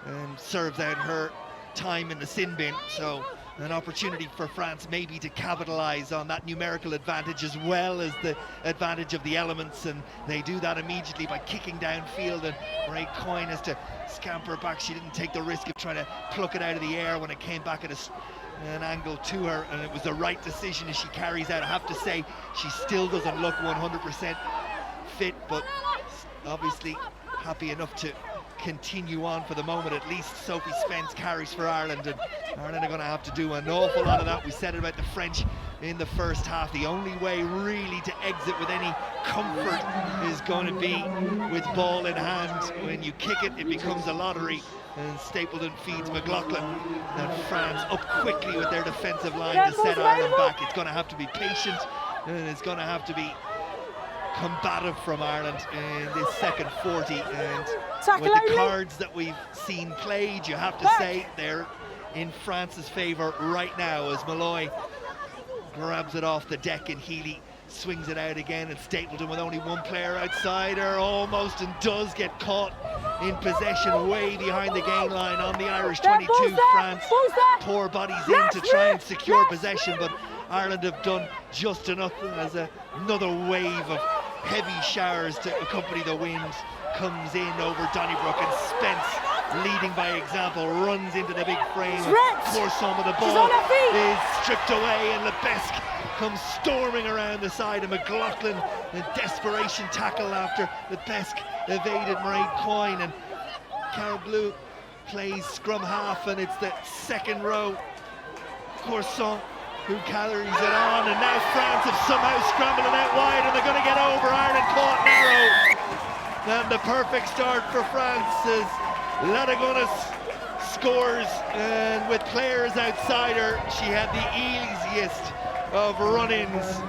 and serves out her time in the sin bin. So an opportunity for France maybe to capitalise on that numerical advantage as well as the advantage of the elements, and they do that immediately by kicking downfield, and Mairead Coyne has to scamper back. She didn't take the risk of trying to pluck it out of the air when it came back at an angle to her, and it was the right decision as she carries out. I have to say, she still doesn't look 100% fit, but obviously happy enough to continue on for the moment. At least Sophie Spence carries for Ireland, and Ireland are going to have to do an awful lot of that. We said it about the French in the first half. The only way really to exit with any comfort is going to be with ball in hand. When you kick it, it becomes a lottery, and Stapleton feeds McLaughlin, and France up quickly with their defensive line to set Ireland back. It's going to have to be patient, and it's going to have to be combative from Ireland in this second 40, and with the cards that we've seen played, you have to say they're in France's favour right now, as Malloy grabs it off the deck and Healy swings it out again, and Stapleton, with only one player outside her, almost, and does get caught in possession way behind the gain line on the Irish 22. France pour bodies in to try and secure possession, but Ireland have done just enough as another wave of heavy showers to accompany the wind comes in over Donnybrook, and Spence, leading by example, runs into the big frame. Corson with the ball is stripped away, and Lebesque comes storming around the side of McLaughlin. A desperation tackle after Lebesque evaded Mairead Coyne, and Carol Blue plays scrum half, and it's the second row. Corson who carries it on, and now France have somehow scrambled it out wide, and they're going to get over. Ireland caught narrow, and the perfect start for France as Ladegonis scores, and with players outside her, she had the easiest of run-ins.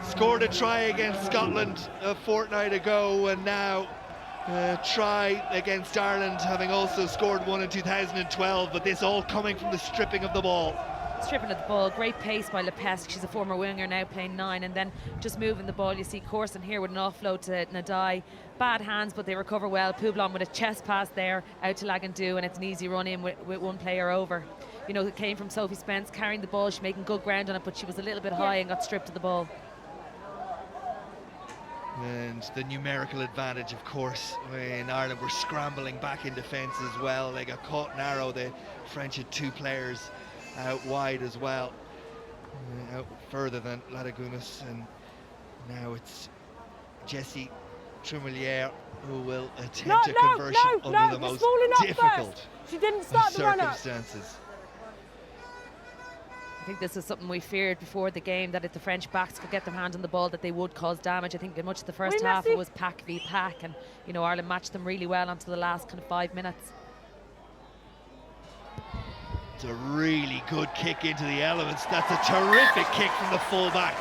Scored a try against Scotland a fortnight ago, and now try against Ireland, having also scored one in 2012, but this all coming from the stripping of the ball. Stripping of the ball, great pace by Lebesque. She's a former winger, now playing 9, and then just moving the ball. You see Corson here with an offload to Nadai. Bad hands, but they recover well. Poublon with a chest pass there out to Lagandu, and it's an easy run in with one player over. You know, it came from Sophie Spence carrying the ball. She's making good ground on it, but she was a little bit high and got stripped of the ball. And the numerical advantage, of course, when Ireland were scrambling back in defence as well. They got caught narrow. The French had 2 players out wide as well, out further than Ladegonis, and now it's Jessie Tremeliere who will attempt a conversion under the most difficult she didn't start the circumstances. I think this is something we feared before the game, that if the French backs could get their hand on the ball, that they would cause damage. I think in much of the first half it was pack v pack, and you know, Ireland matched them really well until the last kind of 5 minutes. It's a really good kick into the elements. That's a terrific kick from the fullback.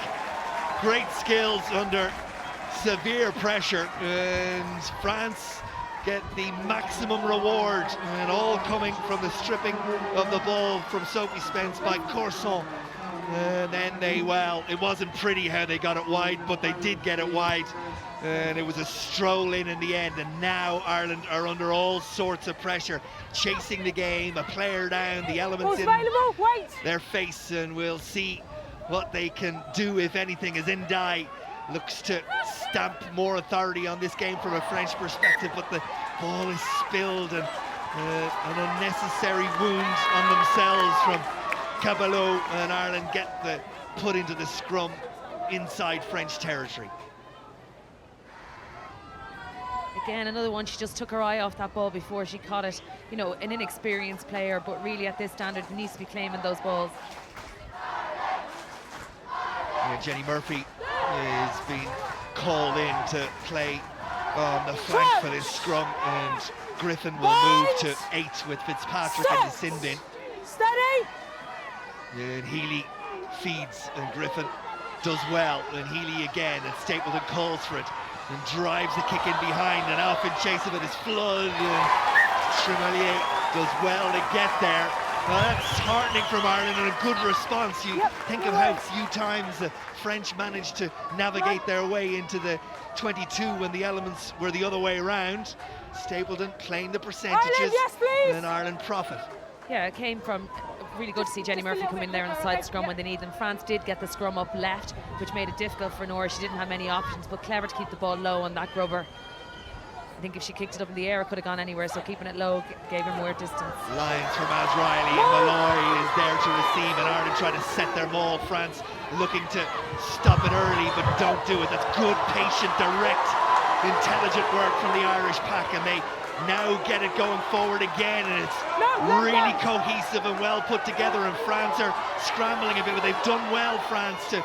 Great skills under severe pressure, and France get the maximum reward, and all coming from the stripping of the ball from Sophie Spence by Corson. And then it wasn't pretty how they got it wide, but they did get it wide, and it was a stroll in the end. And now Ireland are under all sorts of pressure, chasing the game, a player down, the elements in their face, and we'll see what they can do, if anything, as Ndai looks to stamp more authority on this game from a French perspective, but the ball is spilled, and an unnecessary wound on themselves from Cabello, and Ireland get the put into the scrum inside French territory. Again, another one, she just took her eye off that ball before she caught it. You know, an inexperienced player, but really at this standard needs to be claiming those balls. Yeah, Jenny Murphy is being called in to play on the flank for this scrum, and Griffin will move to 8 with Fitzpatrick in the sin bin. Steady. And Healy feeds, and Griffin does well, and Healy again, and Stapleton calls for it and drives the kick in behind, and off in chase of it is Flood, and Tremelier does well to get there. Well, that's heartening from Ireland, and a good response. You think of how few times the French managed to navigate their way into the 22 when the elements were the other way around. Stapleton playing the percentages, Ireland, yes, please. and Ireland profit. Yeah, it came from really good to see Jenny Murphy come in there on the side scrum when they need them. France did get the scrum up left, which made it difficult for Nora. She didn't have many options, but clever to keep the ball low on that grubber. I think if she kicked it up in the air, it could have gone anywhere, so keeping it low gave her more distance. Lines from Az Riley, and Malloy is there to receive, and Ireland try to set their maul. France looking to stop it early, but don't do it. That's good, patient, direct, intelligent work from the Irish pack, and they now get it going forward again, and it's really cohesive and well put together, and France are scrambling a bit, but they've done well, France, to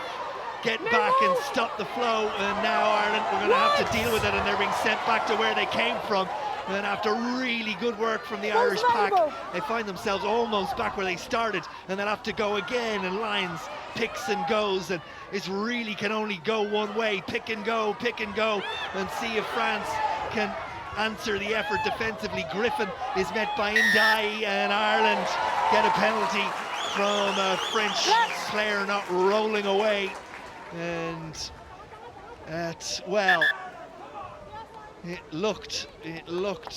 get back and stop the flow, and now Ireland, we're going to have to deal with it, and they're being sent back to where they came from. And after really good work from the Irish pack, they find themselves almost back where they started, and they'll have to go again, and Lyons picks and goes, and it really can only go one way, pick and go, and see if France can answer the effort defensively. Griffin is met by Ndai, and Ireland get a penalty from a French player not rolling away. And well, it looked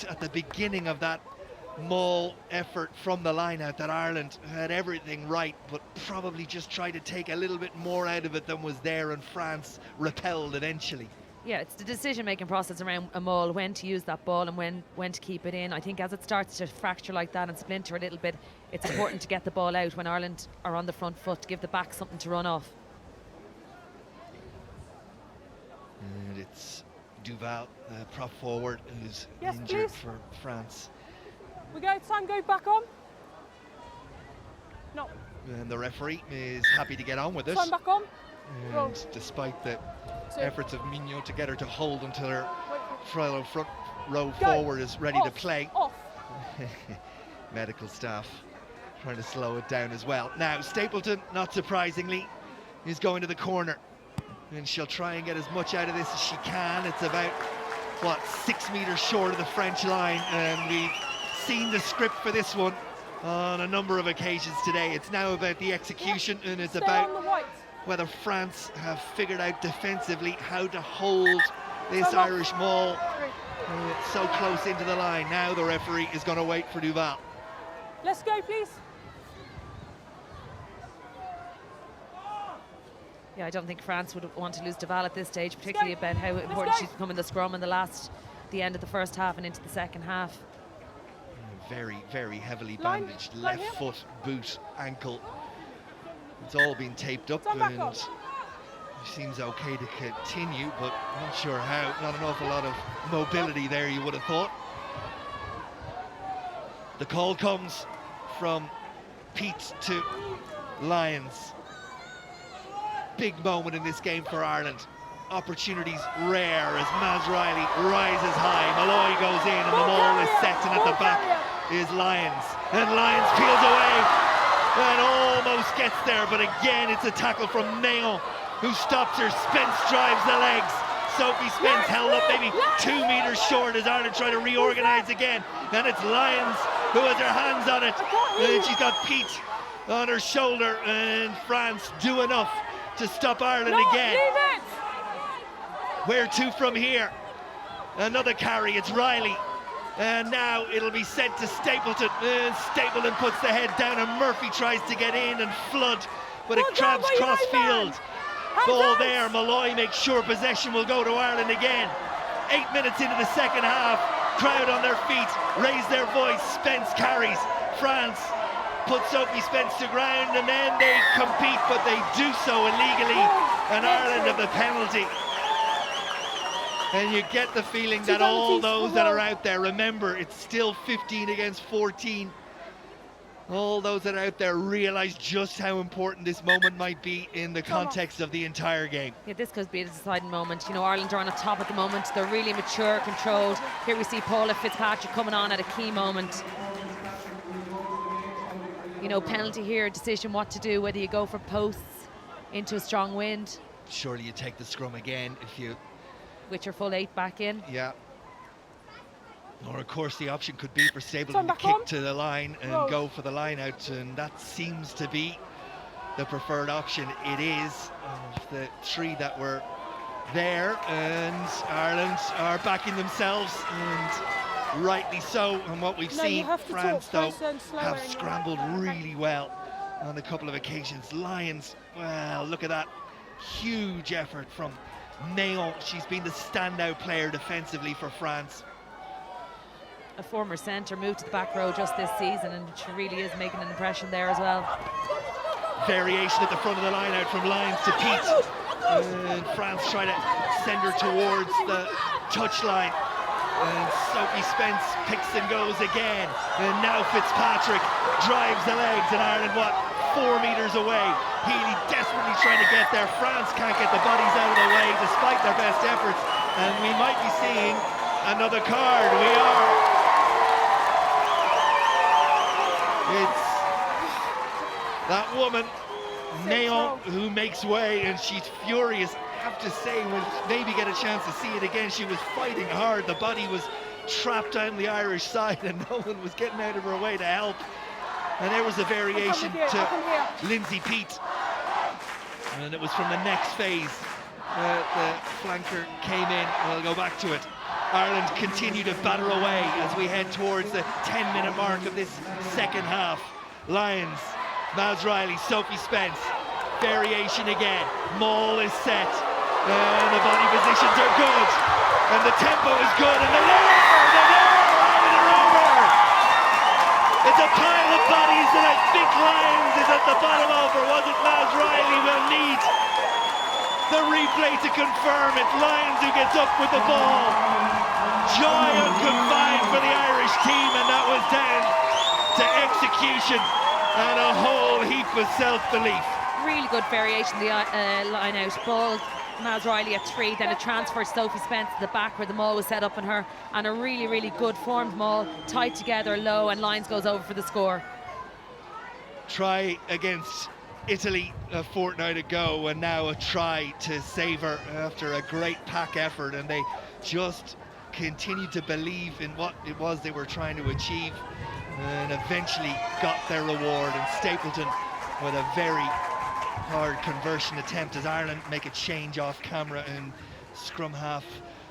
at the beginning of that maul effort from the line out that Ireland had everything right, but probably just tried to take a little bit more out of it than was there, and France repelled eventually. Yeah, it's the decision-making process around a maul, when to use that ball and when to keep it in. I think as it starts to fracture like that and splinter a little bit, it's important to get the ball out when Ireland are on the front foot, to give the back something to run off. And it's Duval, prop forward, who's injured please. for France. We go, time go back on. No. And the referee is happy to get on with it. Time back on. And despite the efforts of Mignot to get her to hold until her fellow front row forward is ready to play. Off. Medical staff trying to slow it down as well. Now Stapleton, not surprisingly, is going to the corner, and she'll try and get as much out of this as she can. It's about, what, 6 meters short of the French line, and we've seen the script for this one on a number of occasions today. It's now about the execution, and it's about whether France have figured out defensively how to hold this Irish maul so close into the line. Now the referee is going to wait for Duval. Let's go, please. Yeah, I don't think France would want to lose Duval at this stage, particularly about how important she's become in the scrum in the end of the first half and into the second half. Very, very heavily bandaged left foot, boot, ankle. It's all been taped up, and she seems okay to continue, but not sure how. Not an awful lot of mobility there, you would have thought. The call comes from Pete to Lyons. Big moment in this game for Ireland. Opportunities rare as Maz Riley rises high. Malloy goes in, and the maul is set, and at the back is Lyons. And Lyons peels away and almost gets there, but again it's a tackle from Neon, who stops her. Spence drives the legs. Sophie Spence held up maybe 2 meters short as Ireland try to reorganize again, and it's Lyons who has her hands on it, and she's got Pete on her shoulder, and France do enough to stop Ireland again. Where to from here? Another carry, it's Riley. And now it'll be sent to Stapleton. And Stapleton puts the head down, and Murphy tries to get in, and Flood, but it crabs cross field. Ball there, Malloy makes sure possession will go to Ireland again. 8 minutes into the second half, crowd on their feet, raise their voice. Spence carries. France puts Sophie Spence to ground, and then they compete, but they do so illegally, and Ireland have the penalty. And you get the feeling that all those that are out there, remember, it's still 15 against 14. all those that are out there realise just how important this moment might be in the context of the entire game. Yeah, this could be a deciding moment. You know, Ireland are on the top at the moment. They're really mature, controlled. Here we see Paula Fitzpatrick coming on at a key moment. You know, penalty here, decision what to do, whether you go for posts into a strong wind. Surely you take the scrum again if you... With your full 8 back in. Yeah. Or of course the option could be for Stapleton to kick to the line and go for the line out, and that seems to be the preferred option. It is of the 3 that were there, and Ireland are backing themselves, and rightly so. And what we've seen, France though have scrambled really well on a couple of occasions. Lyons, well, look at that huge effort from Neon. She's been the standout player defensively for France. A former centre moved to the back row just this season, and she really is making an impression there as well. Variation at the front of the line out from Lyons to Pete. And France try to send her towards the touchline. And Sophie Spence picks and goes again. And now Fitzpatrick drives the legs, and Ireland, 4 metres away. Healy desperately trying to get there. France can't get the bodies out of the way despite their best efforts. And we might be seeing another card. We are. It's that woman, Neon, who makes way, and she's furious. I have to say, we'll maybe get a chance to see it again. She was fighting hard. The body was trapped on the Irish side, and no one was getting out of her way to help. And there was a variation to Lindsay Pete. And it was from the next phase. The flanker came in. We'll go back to it. Ireland continue to batter away as we head towards the 10-minute mark of this second half. Lyons, Maz Riley, Sophie Spence, variation again. Maul is set, and the body positions are good, and the tempo is good, and they're over. It's a pile of bodies, and I think Lyons is at the bottom of, or was it Maz Riley? We'll need the replay to confirm it's Lyons who gets up with the ball. Joy unconfined for the Irish team, and that was down to execution and a whole heap of self-belief. Really good variation, the line out. Ball, Maz Riley at 3, then a transfer to Sophie Spence to the back where the maul was set up on her, and a really, really good formed maul, tied together low, and Lyons goes over for the score. Try against Italy a fortnight ago, and now a try to save her after a great pack effort, and they just continued to believe in what it was they were trying to achieve, and eventually got their reward. And Stapleton with a very hard conversion attempt as Ireland make a change off camera, and scrum half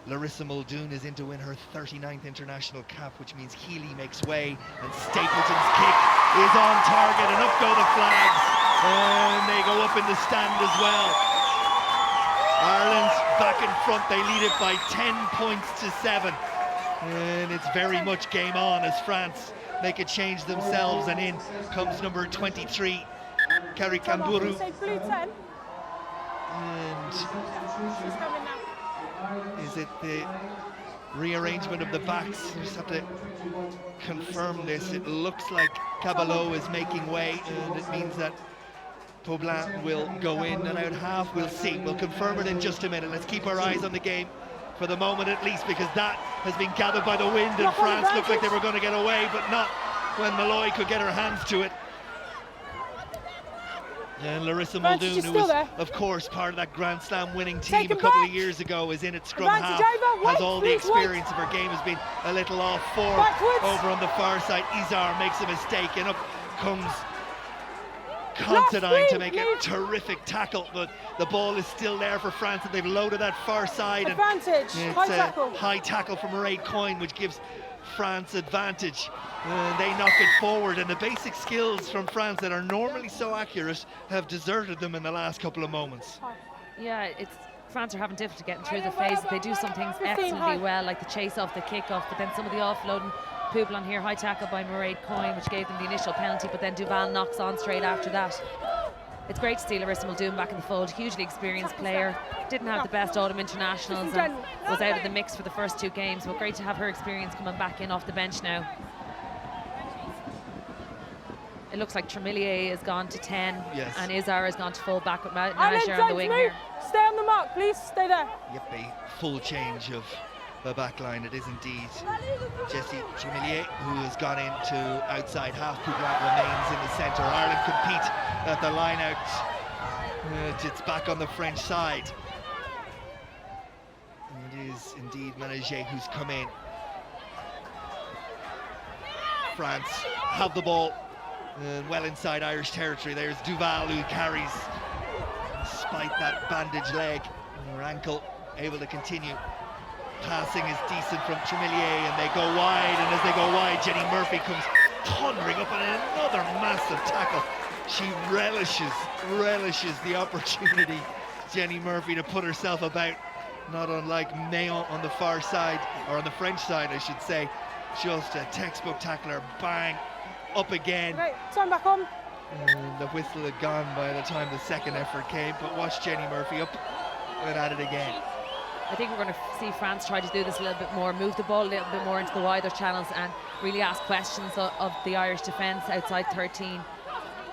Larissa Muldoon is in to win her 39th international cap, which means Healy makes way, and Stapleton's kick is on target, and up go the flags, and they go up in the stand as well. Ireland back in front, they lead it by 10 points to 7, and it's very much game on as France make a change themselves, and in comes number 23, Kari Kamburu. And is it the rearrangement of the backs? We just have to confirm this. It looks like Caballo is making way, and it means that Poblin will go in and out half. We'll see. We'll confirm it in just a minute. Let's keep our eyes on the game for the moment at least, because that has been gathered by the wind, and France looked like they were going to get away, but not when Malloy could get her hands to it. And Larissa Muldoon, who was, of course, part of that Grand Slam winning team a couple of years ago, is in at scrum half, has all the experience of her game, has been a little off form over on the far side. Izar makes a mistake, and up comes Considine to make a terrific tackle, but the ball is still there for France, and they've loaded that far side. Advantage, it's a high tackle from Mairead Coyne, which gives France advantage. They knock it forward, and the basic skills from France that are normally so accurate have deserted them in the last couple of moments. Yeah, France are having difficulty getting through the phases. They do some things excellently well, like the chase off the kick-off, but then some of the offloading. Poublan here, high tackle by Mairead Coyne, which gave them the initial penalty, but then Duval knocks on straight after that. It's great to see Larissa Muldoon back in the fold, hugely experienced player. Didn't have the best autumn internationals and was out of the mix for the first 2 games, but great to have her experience coming back in off the bench now. It looks like Tremillier has gone to 10, Yes. and Izar has gone to full back with Ireland, Manager on the don't wing move. here. Stay on the mark, please. Stay there. Yep, a full change of the back line. It is indeed Jesse Tremillier who has gone into outside half. Pougrat remains in the centre. Ireland compete at the line out. It's back on the French side. It is indeed Manager who's come in. France have the ball well inside Irish territory. There's Duval who carries, despite that bandaged leg or ankle, able to continue. Passing is decent from Tremillier, and they go wide, and as they go wide, Jenny Murphy comes thundering up on another massive tackle. She relishes the opportunity, Jenny Murphy, to put herself about, not unlike Mayon on the far side, or on the French side I should say. Just a textbook tackler, bang, up again. Okay, turn back on. And the whistle had gone by the time the second effort came, but watch Jenny Murphy up and at it again. I think we're going to see France try to do this a little bit more, move the ball a little bit more into the wider channels and really ask questions of the Irish defence outside 13.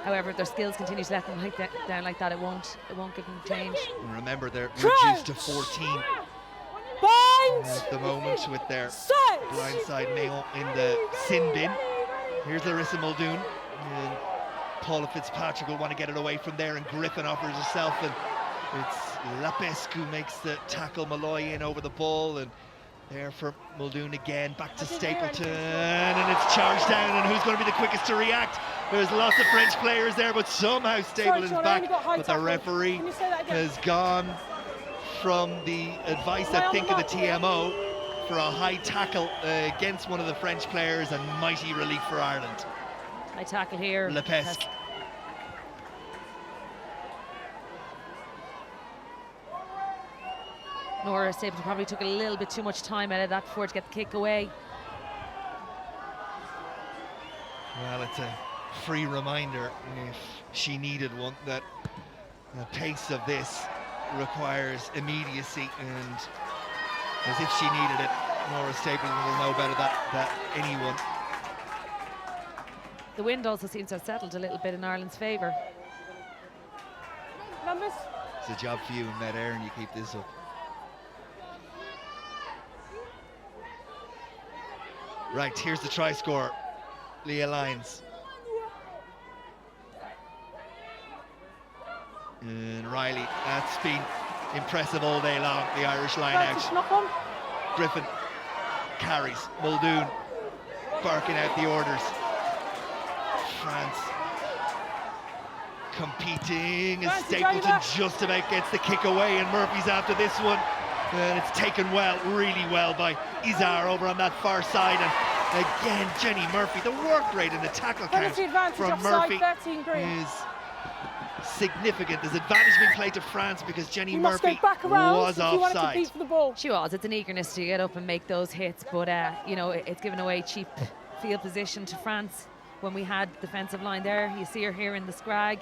However, if their skills continue to let them down like that, it won't give them change. And remember, they're reduced to 14 Bind. at the moment with their Set. blindside Mayon in the sin bin. Here's Larissa Muldoon, and Paula Fitzpatrick will want to get it away from there, and Griffin offers herself, and it's Lapescu who makes the tackle. Malloy in over the ball, and there for Muldoon again, back to Stapleton, and it's charged down, and who's going to be the quickest to react? There's lots of French players there, but somehow Stapleton's Sean, back, but the referee Can you say that again? has gone from the advice, I think, of the TMO for a high tackle against one of the French players, and mighty relief for Ireland. High tackle here. Lepesque. Nora Stapleton probably took a little bit too much time out of that before to get the kick away. Well, it's a free reminder, if she needed one, that the pace of this requires immediacy, and as if she needed it, Nora Stapleton will know better than anyone. The wind also seems to have settled a little bit in Ireland's favour. Numbers. It's a job for you in mid-air, and you keep this up. Right, here's the try scorer, Leah Lyons. And Riley, that's been impressive all day long, the Irish line out. Knock on. Griffin carries, Muldoon barking out the orders. France competing as Stapleton just about gets the kick away, and Murphy's after this one. And it's taken really well by Izar over on that far side, and again Jenny Murphy, the work rate and the tackle count from Murphy is significant. There's advantage being played to France because Jenny Murphy was offside. She was. It's an eagerness to get up and make those hits, but you know, it's given away cheap field position to France when we had defensive line there. You see her here in the scrag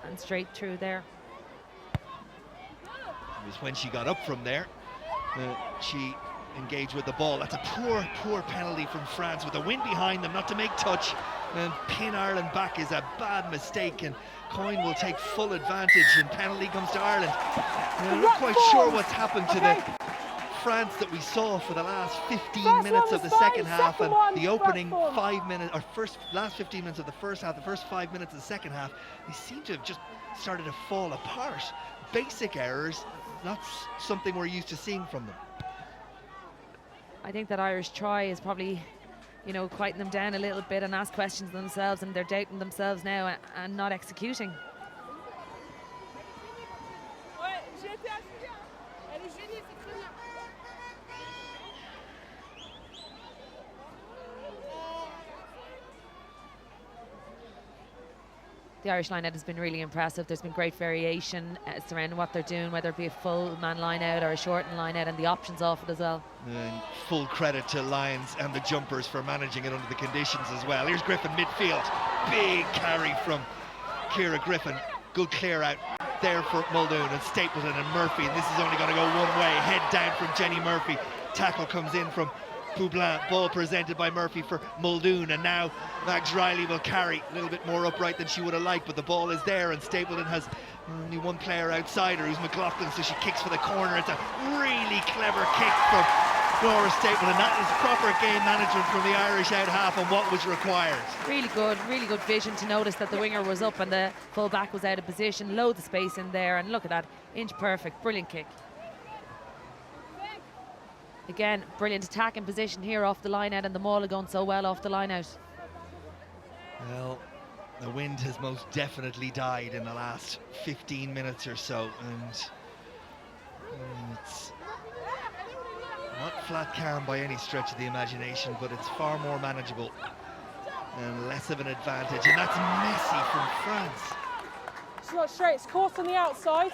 and straight through there. It was when she got up from there, she engaged with the ball. That's a poor penalty from France with the wind behind them, not to make touch, and pin Ireland back is a bad mistake, and Coyne will take full advantage, and penalty comes to Ireland. I'm not quite sure what's happened to the France that we saw for the last 15 minutes of the second half, and the opening 5 minutes, or last 15 minutes of the first half, the first 5 minutes of the second half, they seem to have just started to fall apart. Basic errors, not something we're used to seeing from them. I think that Irish try is probably, you know, quieting them down a little bit and ask questions themselves, and they're doubting themselves now and not executing. The Irish line-out has been really impressive. There's been great variation surrounding what they're doing, whether it be a full man line-out or a shortened line-out, and the options offered as well. And full credit to Lyons and the jumpers for managing it under the conditions as well. Here's Griffin midfield. Big carry from Ciara Griffin. Good clear out there for Muldoon and Stapleton and Murphy. And this is only going to go one way. Head down from Jenny Murphy. Tackle comes in from Poublan, ball presented by Murphy for Muldoon, and now Mags Riley will carry a little bit more upright than she would have liked, but the ball is there, and Stapleton has only one player outside her, who's McLaughlin, so she kicks for the corner. It's a really clever kick from Laura Stapleton. That is proper game management from the Irish out half and what was required. Really good vision to notice that the winger was up and the full back was out of position. Loads of space in there, and look at that, inch perfect, brilliant kick. Again, brilliant attacking position here off the line out, and the maul are going so well off the line out. Well, the wind has most definitely died in the last 15 minutes or so, and it's not flat calm by any stretch of the imagination, but it's far more manageable and less of an advantage, and that's messy from France. It's not straight, it's caught on the outside,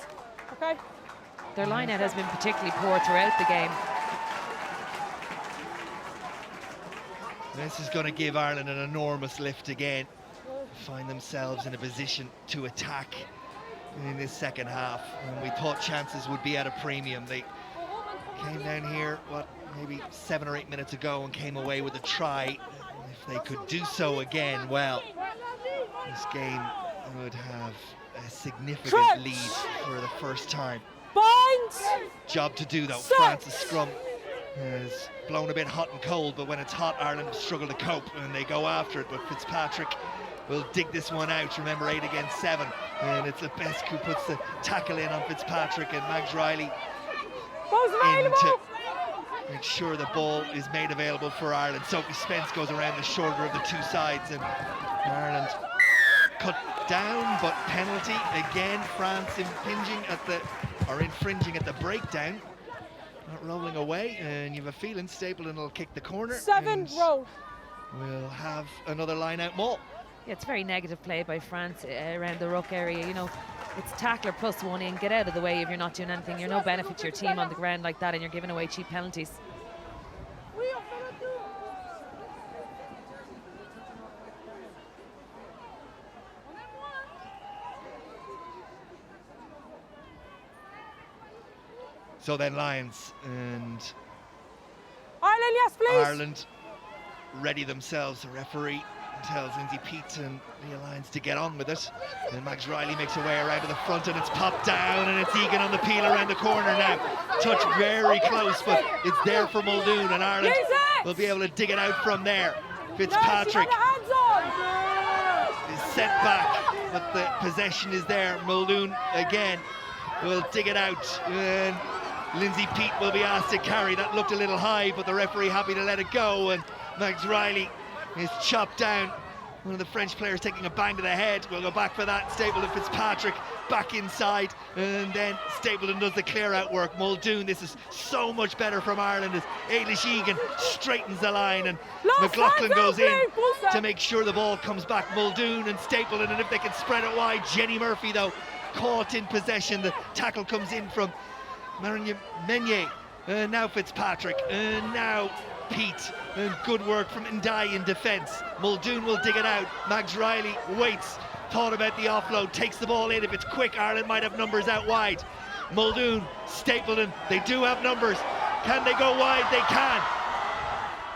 okay? Their line out has been particularly poor throughout the game. This is going to give Ireland an enormous lift again. Find themselves in a position to attack in this second half. And we thought chances would be at a premium. They came down here, maybe 7 or 8 minutes ago and came away with a try. If they could do so again, well, this game would have a significant lead for the first time. Bind! Job to do though. Set. France's scrum has blown a bit hot and cold, but when it's hot, Ireland struggle to cope and they go after it. But Fitzpatrick will dig this one out. Remember, 8 against 7, and it's Lebesque who puts the tackle in on Fitzpatrick, and Mags Riley in to make sure the ball is made available for Ireland. Sophie Spence goes around the shoulder of the two sides, and Ireland cut down, but penalty again. France infringing at the breakdown. Not rolling away, and you have a feeling Stapleton will kick the corner. 7 roll. We'll have another line out maul. Yeah, it's very negative play by France around the ruck area. You know, it's tackler plus 1 in. Get out of the way if you're not doing anything. You're no benefit to your team on the ground like that, and you're giving away cheap penalties. So then Lions and Ireland, yes, please. Ireland ready themselves. The referee tells Lindsay Peat and the Alliance to get on with it. And Mags Riley makes her way around to the front, and it's popped down, and it's Egan on the peel around the corner now. Touch very close, but it's there for Muldoon, and Ireland will be able to dig it out from there. Fitzpatrick is sent back, but the possession is there. Muldoon again will dig it out, and Lindsay Peat will be asked to carry. That looked a little high, but the referee happy to let it go, and Mags Riley is chopped down. One of the French players taking a bang to the head. We'll go back for that. Stapleton, Fitzpatrick back inside, and then Stapleton does the clear out work. Muldoon, this is so much better from Ireland as Ailish Egan straightens the line, and McLaughlin goes in to make sure the ball comes back. Muldoon and Stapleton, and if they can spread it wide. Jenny Murphy though caught in possession. The tackle comes in from Marion Meunier, now Fitzpatrick, and now Peat, and good work from Ndai in defence. Muldoon will dig it out. Mags Riley waits, thought about the offload, takes the ball in. If it's quick, Ireland might have numbers out wide. Muldoon, Stapleton, they do have numbers. Can they go wide? They can.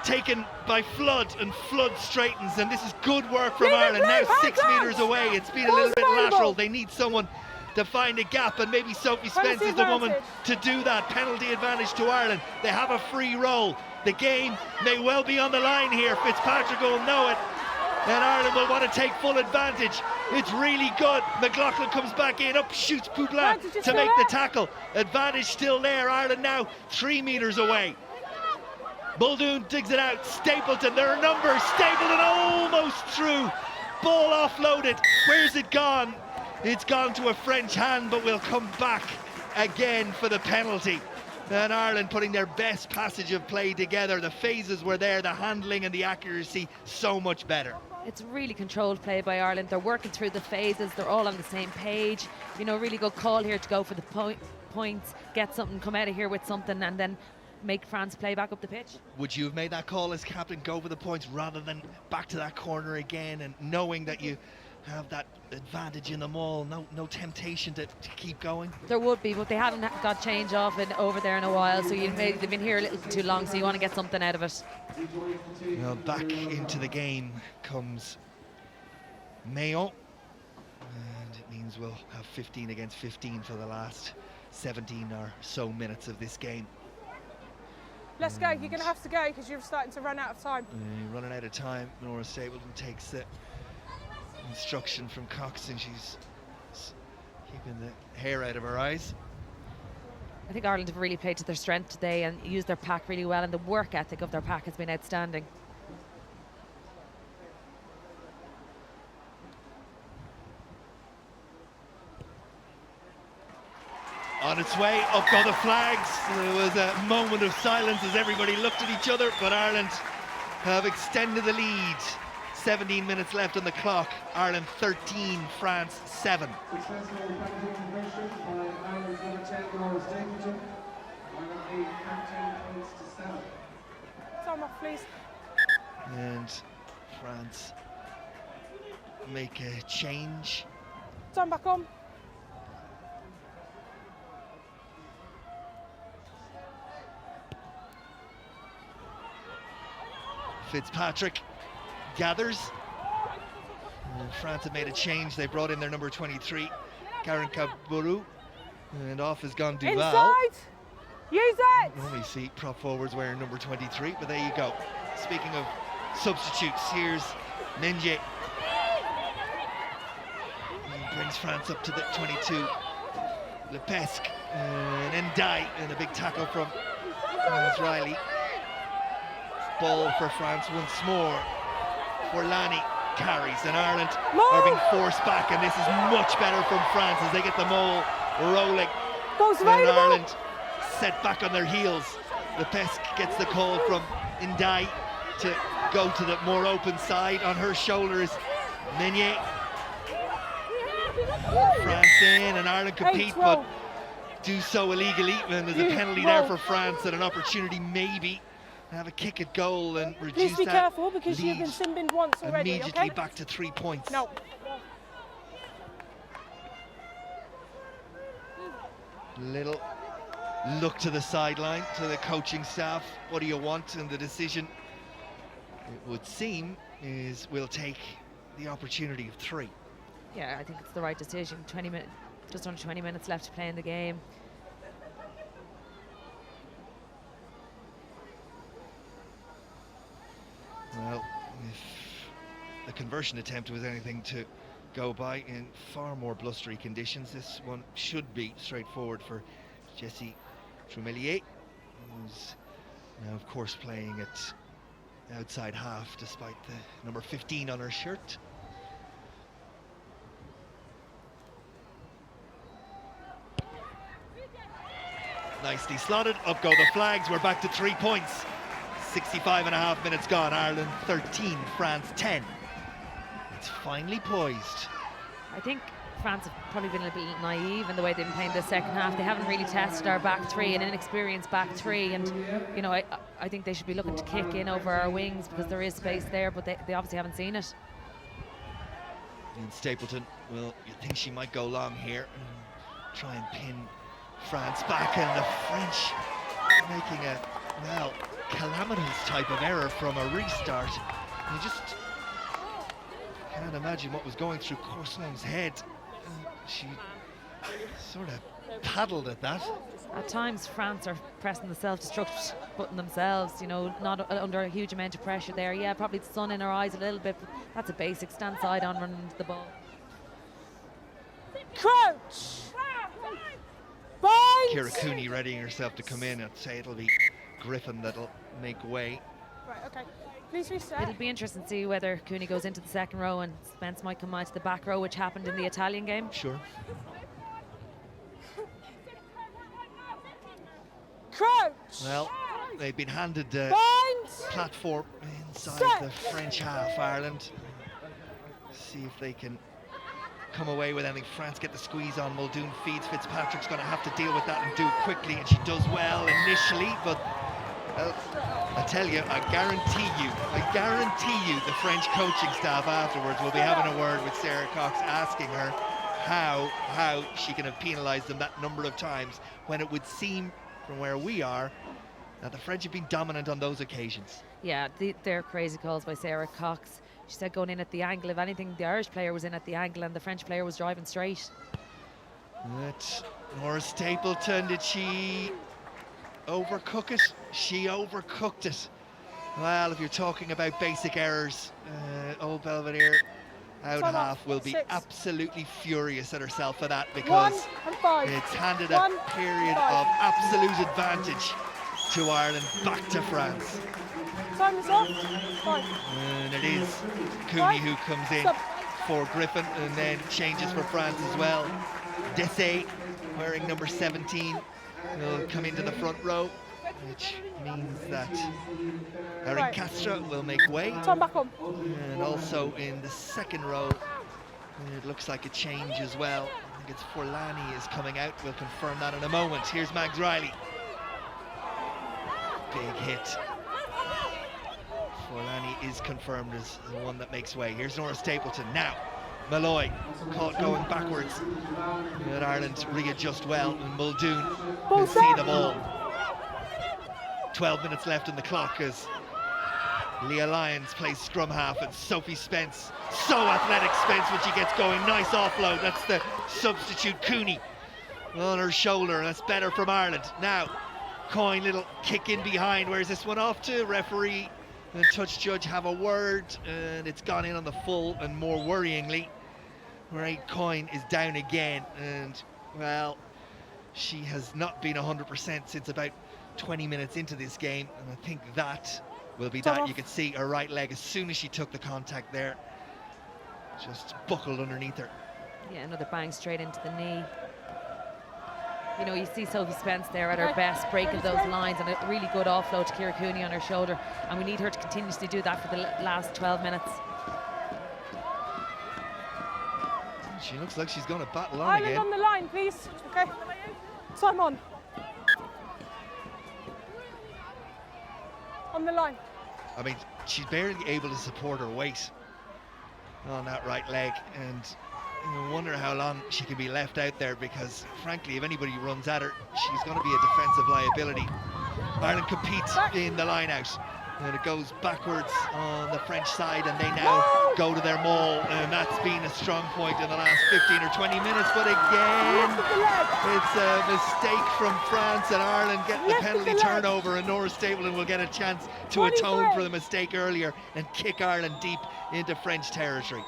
Taken by Flood, and Flood straightens, and this is good work from Ireland. Now 6 metres away. It's been a little bit lateral. They need someone to find a gap, and maybe Sophie Spence is the woman to do that. Penalty advantage to Ireland. They have a free roll. The game may well be on the line here. Fitzpatrick will know it, and Ireland will want to take full advantage. It's really good. McLaughlin comes back in, up shoots Poublan to make the tackle. Advantage still there. Ireland now 3 metres away. Muldoon digs it out. Stapleton, there are numbers. Stapleton almost through. Ball offloaded. Where's it gone? It's gone to a French hand, but we'll come back again for the penalty. And Ireland putting their best passage of play together. The phases were there, the handling and the accuracy so much better. It's really controlled play by Ireland. They're working through the phases. They're all on the same page. You know, really good call here to go for the points, get something, come out of here with something, and then make France play back up the pitch. Would you have made that call as captain, go for the points rather than back to that corner again, and knowing that you have that advantage in the maul? No temptation to keep going? There would be, but they haven't got change off it over there in a while, so they've been here a little too long, so you want to get something out of it. Well, back into the game comes Mayon, and it means we'll have 15 against 15 for the last 17 or so minutes of this game. Let's go. You're going to have to go because you're starting to run out of time. Running out of time. Nora Stapleton takes the instruction from Cox, and she's keeping the hair out of her eyes. I think Ireland have really played to their strength today and used their pack really well, and the work ethic of their pack has been outstanding. On its way, up go the flags. There was a moment of silence as everybody looked at each other, but Ireland have extended the lead. 17 minutes left on the clock. Ireland 13, France 7. Successful contribution by Ireland's number 10, Donnybrook. Ireland 8, 13 points to 7. Time off, please. And France make a change. Time back on. Fitzpatrick gathers. And France have made a change. They brought in their number 23, Karen Kaburu, and off has gone Duval. Inside! Use it! Normally see prop forwards wearing number 23, but there you go. Speaking of substitutes, here's Menje. He brings France up to the 22. Lepesque and Ndai, and a big tackle from Riley. Ball for France once more. Forlani carries, and Ireland are being forced back, and this is much better from France as they get the maul rolling. And Ireland set back on their heels. Lepesque gets the call from Ndai to go to the more open side. On her shoulder is Meunier. France in, and Ireland compete, but do so illegally, and there's a penalty there for France and an opportunity maybe have a kick at goal and reduce Please be that careful because lead you've been sin-binned once already, immediately okay? back to 3 points. No. Little look to the sideline, to the coaching staff. What do you want? And the decision, it would seem, is we'll take the opportunity of 3. Yeah, I think it's the right decision. 20 minutes, just under 20 minutes left to play in the game. Well, if the conversion attempt was anything to go by in far more blustery conditions, this one should be straightforward for Jessie Trumelier, who's now, of course, playing at outside half despite the number 15 on her shirt. Nicely slotted, up go the flags, we're back to 3 points. 65.5 minutes gone, Ireland 13, France 10. It's finally poised. I think France have probably been a little bit naive in the way they've been playing the second half. They haven't really tested our back three, an inexperienced back three, and you know, I think they should be looking to kick in over our wings because there is space there, but they obviously haven't seen it. And Stapleton, well, you think she might go long here and try and pin France back, and the French making a, well, calamitous type of error from a restart. You just can't imagine what was going through Corson's head. She sort of paddled at that. At times, France are pressing the self-destruct button themselves, you know, not under a huge amount of pressure there. Yeah, probably the sun in her eyes a little bit, but that's a basic. Stand side on, running into the ball. Crouch! Bind! Kira Cooney readying herself to come in, and say it'll be Griffin that'll make way. Right, okay. Please reset. It'll be interesting to see whether Cooney goes into the second row and Spence might come out to the back row, which happened in the Italian game. Sure. Crouch! Well, they've been handed the Bind! platform inside Set. the French half. Ireland see if they can come away with anything. France get the squeeze on. Muldoon feeds. Fitzpatrick's going to have to deal with that and do it quickly, and she does well initially, but Well, I tell you, I guarantee you the French coaching staff afterwards will be having a word with Sarah Cox, asking her how she can have penalised them that number of times, when it would seem from where we are that the French have been dominant on those occasions. Yeah, they're crazy calls by Sarah Cox. She said going in at the angle, if anything, the Irish player was in at the angle and the French player was driving straight. But Nora Stapleton, did she overcook it? She overcooked it. Well, if you're talking about basic errors, old Belvedere out half will be absolutely furious at herself for that, because it's handed a period of absolute advantage to Ireland back to France. Time is up. And it is Cooney who comes in for Griffin, and then changes for France as well. Dessay, wearing number 17, will come into the front row, which means that Erin Castro will make way. Turn back on. And also in the second row, it looks like a change as well. I think it's Forlani is coming out. We'll confirm that in a moment. Here's Mags Riley. Big hit. Forlani is confirmed as the one that makes way. Here's Nora Stapleton. Now, Malloy caught going backwards. And Ireland readjust well, and Muldoon will see the ball. 12 minutes left on the clock as Leah Lyons plays scrum half, and Sophie Spence, so athletic Spence when she gets going. Nice offload. That's the substitute Cooney on her shoulder. That's better from Ireland. Now, Coyne, little kick in behind. Where's this one off to? Referee and touch judge have a word, and it's gone in on the full, and more worryingly, right, Coyne is down again, and well, she has not been 100% since about 20 minutes into this game, and I think that will be that. You could see her right leg, as soon as she took the contact there, just buckled underneath her. Yeah, another bang straight into the knee. You know, you see Sophie Spence there at her best, breaking those lines, and a really good offload to Ciara Cooney on her shoulder, and we need her to continuously do that for the last 12 minutes. She looks like she's going to battle on Ireland again. on the line, please. Okay. Time on. On the line. I mean, she's barely able to support her weight on that right leg, and I wonder how long she can be left out there, because frankly, if anybody runs at her, she's going to be a defensive liability. Ireland competes in the line out, and it goes backwards on the French side, and they now go to their maul, and that's been a strong point in the last 15 or 20 minutes. But again, it's a mistake from France, and Ireland get the penalty turnover, and Nora Stapleton will get a chance to atone for the mistake earlier and kick Ireland deep into French territory.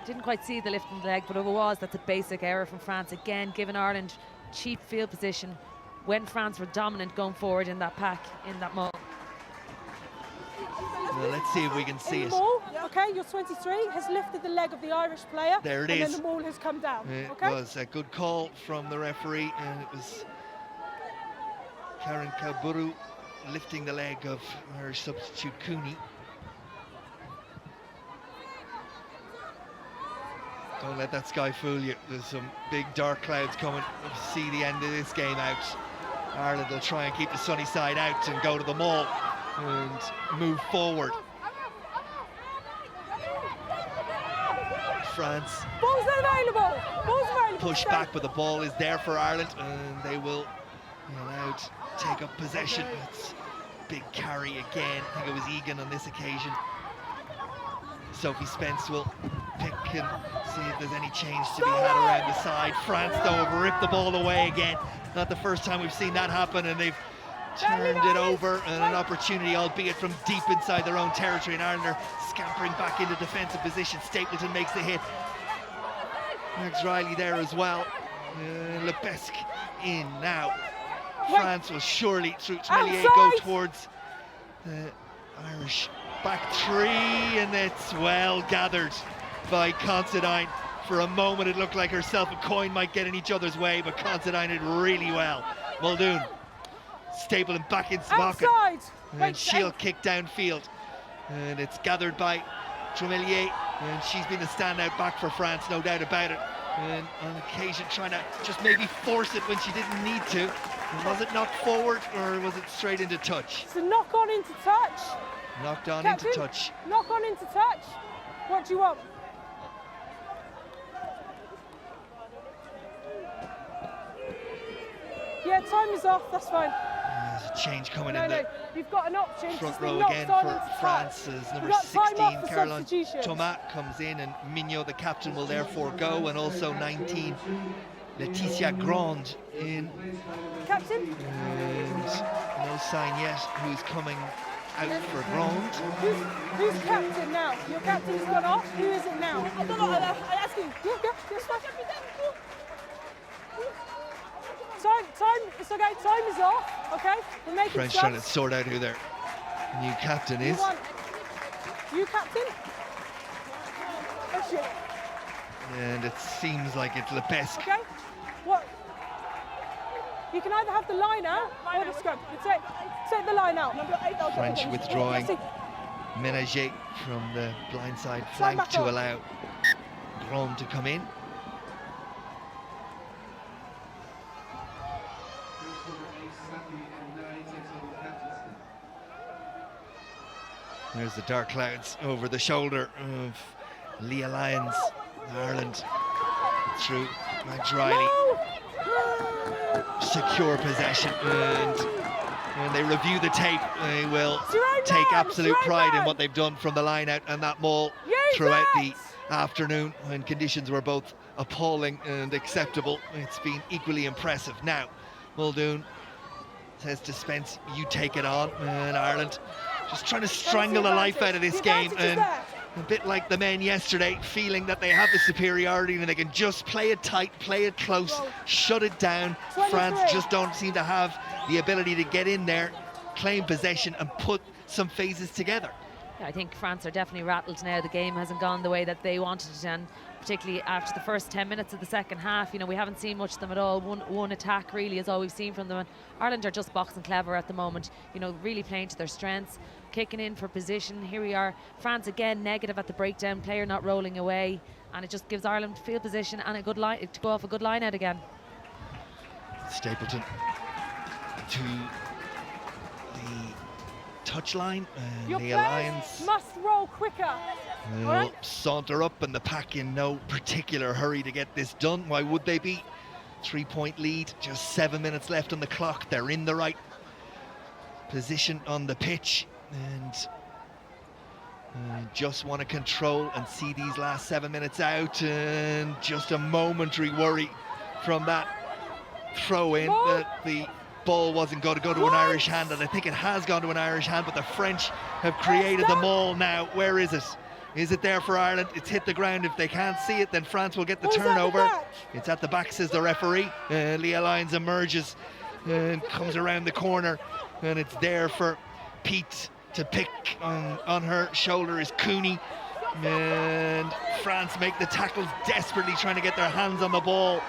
Didn't quite see the lift in the leg, but if it was, that's a basic error from France. Again, giving Ireland cheap field position when France were dominant going forward in that pack, in that moment. Well, let's see if we can see it. Okay, your 23 has lifted the leg of the Irish player. There it is. And then the ball has come down. It was a good call from the referee, and it was Karen Kaburu lifting the leg of her substitute Cooney. Don't let that sky fool you. There's some big dark clouds coming. We'll see the end of this game out. Ireland will try and keep the sunny side out and go to the maul and move forward. France Ball's available. Ball's available. push back, but the ball is there for Ireland, and they will be allowed to take up possession. It's big carry again. I think it was Egan on this occasion. Sophie Spence will pick and see if there's any change to be had around the side. France, though, have ripped the ball away again. Not the first time we've seen that happen, and they've turned it over, and an opportunity, albeit from deep inside their own territory, and Ireland are scampering back into defensive position. Stapleton makes the hit. Mags Riley there as well. Lebesque in now. France will surely, through Tremelier, go towards the Irish back three, and it's well gathered by Considine. For a moment it looked like herself and Coyne might get in each other's way, but Considine did really well. Muldoon, Stapleton back into the pocket, and she'll kick downfield, and it's gathered by Tremelier, and she's been the standout back for France, no doubt about it, and on occasion trying to just maybe force it when she didn't need to. Was it knocked forward or was it straight into touch? It's a knock on into touch. Knocked on Captain, into touch. knock on into touch. What do you want? Yeah, time is off, that's fine. There's a change coming No, in no, the you've got an option. front to be row knocked again on for into France touch. as number We've got time 16, off for Caroline substitutions. Thomas comes in, and Mignot, the captain, will therefore go, and also 19, Laetitia Grande in. Captain? And no sign yet who's coming out for Grande. Who's captain now? Your captain's gone off. Who is it now? I don't know. I'm asking. Yes, time. It's okay. Time is off. Okay, we're making French subs. trying to sort out who their new captain is. You captain? Oh shit. And it seems like it's Lebesque. Okay. What? You can either have the line out or the scrub. Take the line out. French withdrawing. Ménager from the blindside flank to allow Grande to come in. There's the dark clouds over the shoulder of Leah Lyons, Ireland, through McDriley. Secure possession, and when they review the tape, they will take absolute pride in what they've done from the line out and that maul throughout the afternoon, when conditions were both appalling and acceptable. It's been equally impressive. Now, Muldoon says to Spence, you take it on, and Ireland just trying to strangle the life out of this game, and a bit like the men yesterday, feeling that they have the superiority and they can just play it tight, play it close, shut it down. France just don't seem to have the ability to get in there, claim possession and put some phases together. I think France are definitely rattled now. The game hasn't gone the way that they wanted it, and particularly after the first 10 minutes of the second half, you know, we haven't seen much of them at all. One attack really is all we've seen from them, and Ireland are just boxing clever at the moment, you know, really playing to their strengths, kicking in for position. Here we are, France again negative at the breakdown, player not rolling away, and it just gives Ireland field position and a good line to go off a good line out again. Stapleton to the touchline, and the Alliance must roll quicker. will saunter up, and the pack in no particular hurry to get this done. Why would they be? 3-point lead, just 7 minutes left on the clock. They're in the right position on the pitch, and just want to control and see these last 7 minutes out, and just a momentary worry from that throw in that the ball wasn't going to go to an Irish hand, and I think it has gone to an Irish hand, but the French have created the maul now. Where is it? Is it there for Ireland? It's hit the ground. If they can't see it, then France will get the turnover. It's at the back, says the referee. Leah Lyons emerges and comes around the corner, and it's there for Pete to pick. On her shoulder is Cooney, and France make the tackles desperately, trying to get their hands on the ball.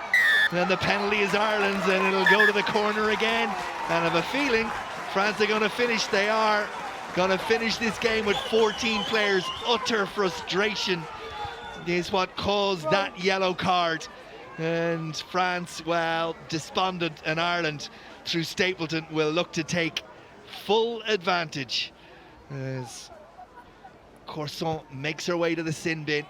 And the penalty is Ireland's, and it'll go to the corner again. And I have a feeling France are going to finish. They are going to finish this game with 14 players. Utter frustration is what caused that yellow card. And France, well, despondent, and Ireland, through Stapleton, will look to take full advantage as Corson makes her way to the sin bin.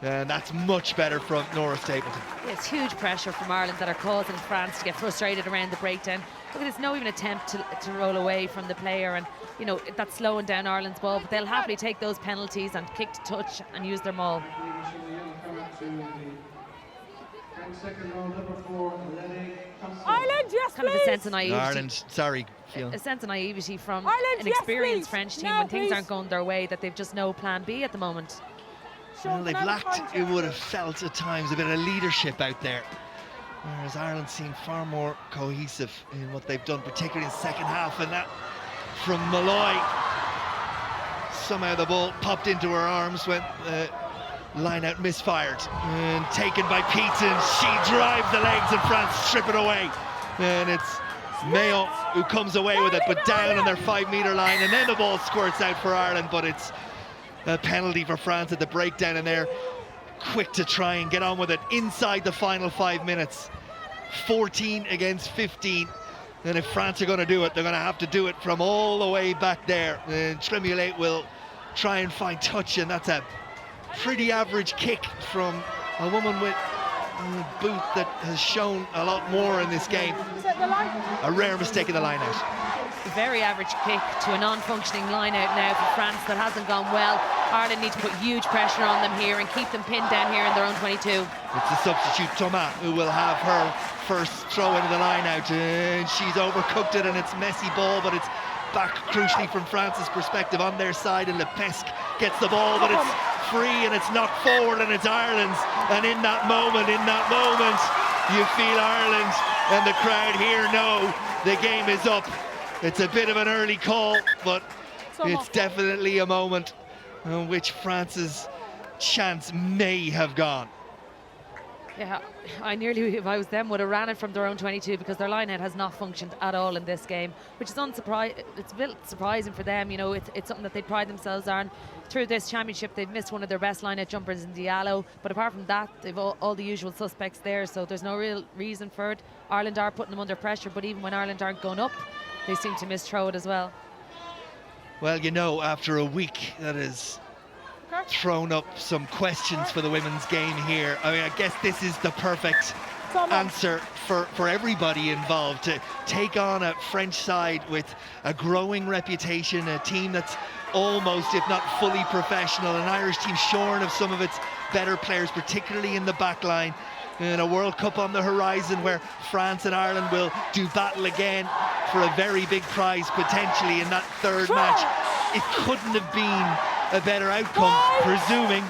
And that's much better from Nora Stapleton. It's huge pressure from Ireland that are causing France to get frustrated around the breakdown. Look at this, no even attempt to roll away from the player, and you know that's slowing down Ireland's ball, but they'll happily take those penalties and kick to touch and use their maul. Ireland, yes, kind please. of a sense of naivety. Ireland, sorry, Fiona. A sense of naivety from Ireland, an yes, experienced please. French team Now, when things please. aren't going their way, that they've just no plan B at the moment. Well, they've lacked, it would have felt at times, a bit of leadership out there. Whereas Ireland seem far more cohesive in what they've done, particularly in the second half. And that from Malloy. Somehow the ball popped into her arms when line out misfired. And taken by Pete, and she drives the legs, and France strip it away. And it's Mayo who comes away with it, but down on their 5-metre line. And then the ball squirts out for Ireland, but it's a penalty for France at the breakdown, and they're quick to try and get on with it inside the final 5 minutes. 14 against 15, And if France are going to do it, they're going to have to do it from all the way back there. And Tremulate will try and find touch, and that's a pretty average kick from a woman with a boot that has shown a lot more in this game. A rare mistake in the line out. A very average kick to a non-functioning line out now for France that hasn't gone well. Ireland need to put huge pressure on them here and keep them pinned down here in their own 22. It's the substitute Thomas who will have her first throw into the line out, and she's overcooked it, and it's messy ball, but it's back crucially from France's perspective on their side, and Lepesque gets the ball, but it's free and it's knocked forward, and it's Ireland's. And in that moment, you feel Ireland and the crowd here know the game is up. It's a bit of an early call, but it's definitely a moment in which France's chance may have gone. Yeah, I nearly, if I was them, would have ran it from their own 22, because their line-out has not functioned at all in this game, which is it's a bit surprising for them. You know, it's something that they pride themselves on. Through this championship, they've missed one of their best line-out jumpers in Diallo, but apart from that, they've all the usual suspects there, so there's no real reason for it. Ireland are putting them under pressure, but even when Ireland aren't going up, they seem to mis-throw it as well. Well, you know, after a week that is thrown up some questions for the women's game here. I mean, I guess this is the perfect answer for everybody involved, to take on a French side with a growing reputation, a team that's almost, if not fully professional, an Irish team shorn of some of its better players, particularly in the back line, and a World Cup on the horizon where France and Ireland will do battle again for a very big prize potentially in that third match. It couldn't have been a better outcome, presuming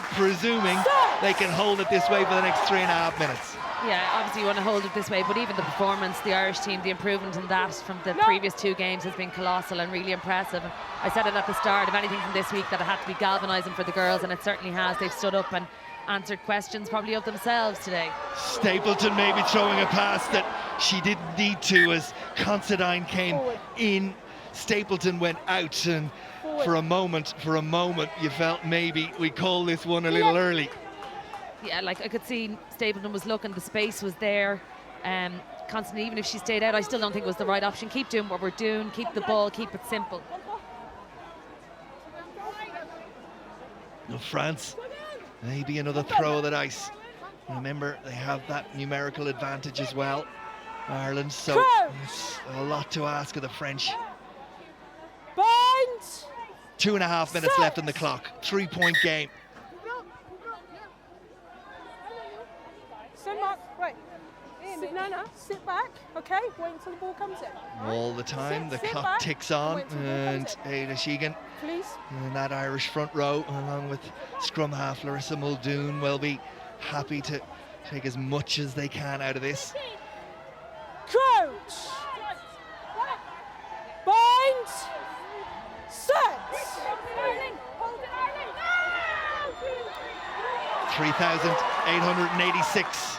they can hold it this way for the next 3.5 minutes. Yeah, obviously you want to hold it this way, but even the performance, the Irish team, the improvement in that from the previous 2 games has been colossal and really impressive. I said it at the start, of anything from this week, that it had to be galvanising for the girls, and it certainly has. They've stood up and answered questions probably of themselves today. Stapleton maybe throwing a pass that she didn't need to as Considine came in. Stapleton went out, and for a moment you felt maybe we call this one a little early. Yeah, like I could see Stapleton was looking, the space was there. Constantly, even if she stayed out, I still don't think it was the right option. Keep doing what we're doing, keep the ball, keep it simple. No, France, maybe another throw of the dice. Remember, they have that numerical advantage as well, Ireland, so it's a lot to ask of the French. 2.5 minutes left on the clock, 3-point game. Sit back, okay? Wait until the ball comes in. All the time, the clock ticks on, and Ada Sheegan in that Irish front row, along with scrum half Larissa Muldoon, will be happy to take as much as they can out of this. Crouch! Bind! Set! 3,886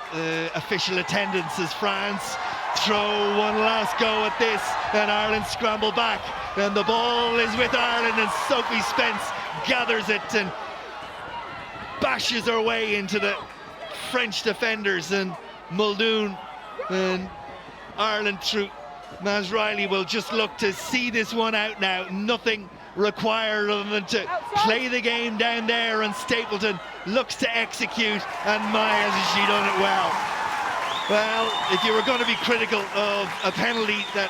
official attendance as France throw one last go at this, and Ireland scramble back, and the ball is with Ireland, and Sophie Spence gathers it and bashes her way into the French defenders, and Muldoon and Ireland through Maz Riley will just look to see this one out now. Nothing required other than to play the game down there, and Stapleton looks to execute, and my, has she done it well. Well, if you were going to be critical of a penalty that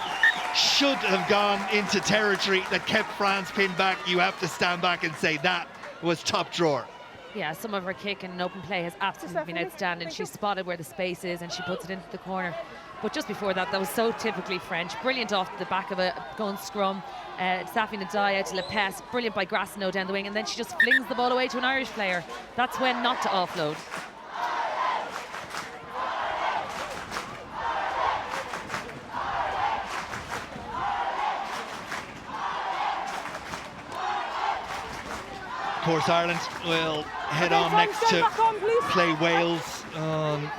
should have gone into territory that kept France pinned back, you have to stand back and say that was top drawer. Yeah, some of her kick and open play has absolutely been outstanding. She spotted where the space is and she puts it into the corner. But just before that, that was so typically French. Brilliant off the back of a going scrum. Safi Nadai out to Lepesque. Brilliant by Grassino down the wing. And then she just flings the ball away to an Irish player. That's when not to offload. Of course, Ireland will head on next to play Wales on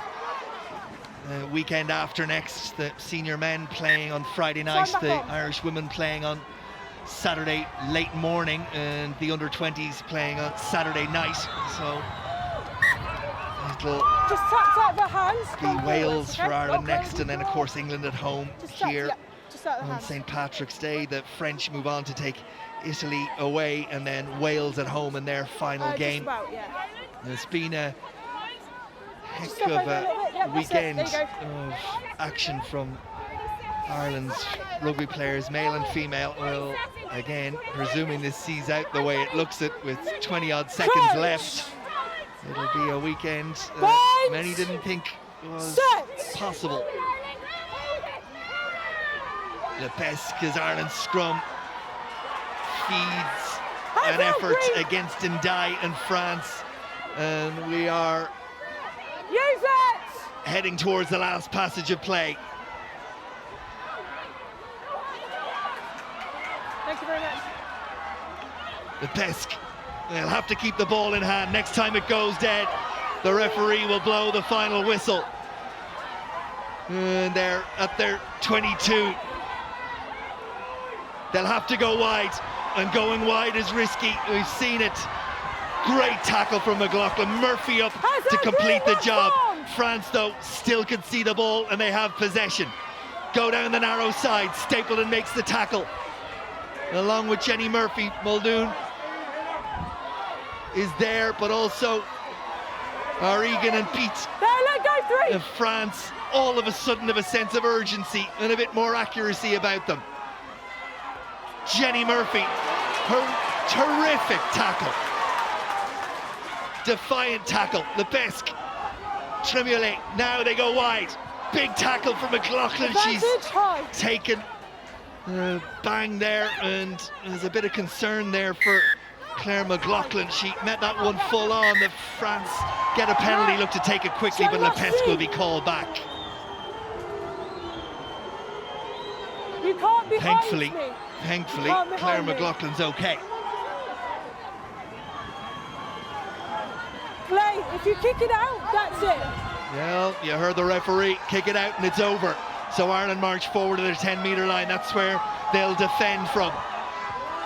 weekend after next. The senior men playing on Friday night, the Irish women playing on Saturday late morning, and the under-20s playing on Saturday night. So it'll just tap the hands. be Wales for Ireland next, and then of course England at home here Just out of the On hands. St. Patrick's Day, the French move on to take Italy away, and then Wales at home in their final Just game. about, yeah. It's been a heck Step of over a little bit. Yep, a that's it. weekend There you go. of action from Ireland's rugby players, male and female. Well, again, presuming this sees out the way it looks it with 20-odd seconds Crouch. left, it'll be a weekend Bind. many didn't think was Set. possible. Lebesque's Ireland scrum feeds an effort against Ndai and France, and we are Use it! heading towards the last passage of play. Thank you very much. Lebesque, they'll have to keep the ball in hand. Next time it goes dead, the referee will blow the final whistle. And they're at their 22. They'll have to go wide, and going wide is risky. We've seen it. Great tackle from McLaughlin. Murphy up to complete the job. France, though, still can see the ball, and they have possession. Go down the narrow side. Stapleton makes the tackle. Along with Jenny Murphy, Muldoon is there, but also O'Regan and Pete. There, let go, 3. And France all of a sudden have a sense of urgency and a bit more accuracy about them. Jenny Murphy, her terrific tackle. Defiant tackle. Lebesque, Tremoulet, now they go wide. Big tackle from McLaughlin. She's taken a bang there, and there's a bit of concern there for Claire McLaughlin. She met that one full on. The France get a penalty, look to take it quickly, but Lebesque will be called back. You can't be Thankfully, me. Claire McLaughlin's okay. Play, if you kick it out, that's it. Well, you heard the referee, kick it out and it's over. So Ireland march forward to their 10-metre line. That's where they'll defend from.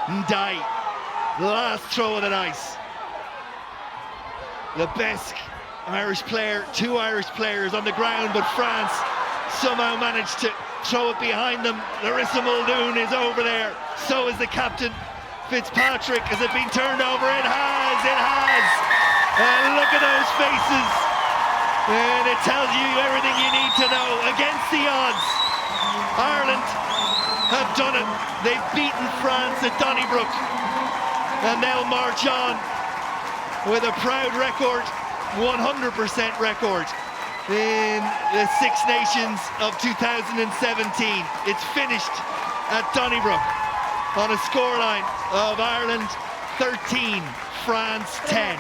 Ndai, last throw of the dice. Lebesque, Irish player, 2 Irish players on the ground, but France somehow managed to throw it behind them. Larissa Muldoon is over there. So is the captain, Fitzpatrick. Has it been turned over? It has, it has. And look at those faces. And it tells you everything you need to know. Against the odds, Ireland have done it. They've beaten France at Donnybrook, and they'll march on with a proud record, 100% record in the Six Nations of 2017. It's finished at Donnybrook on a scoreline of Ireland 13, France 10.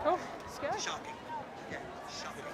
Oh, scary. Shocking. Yeah, shocking.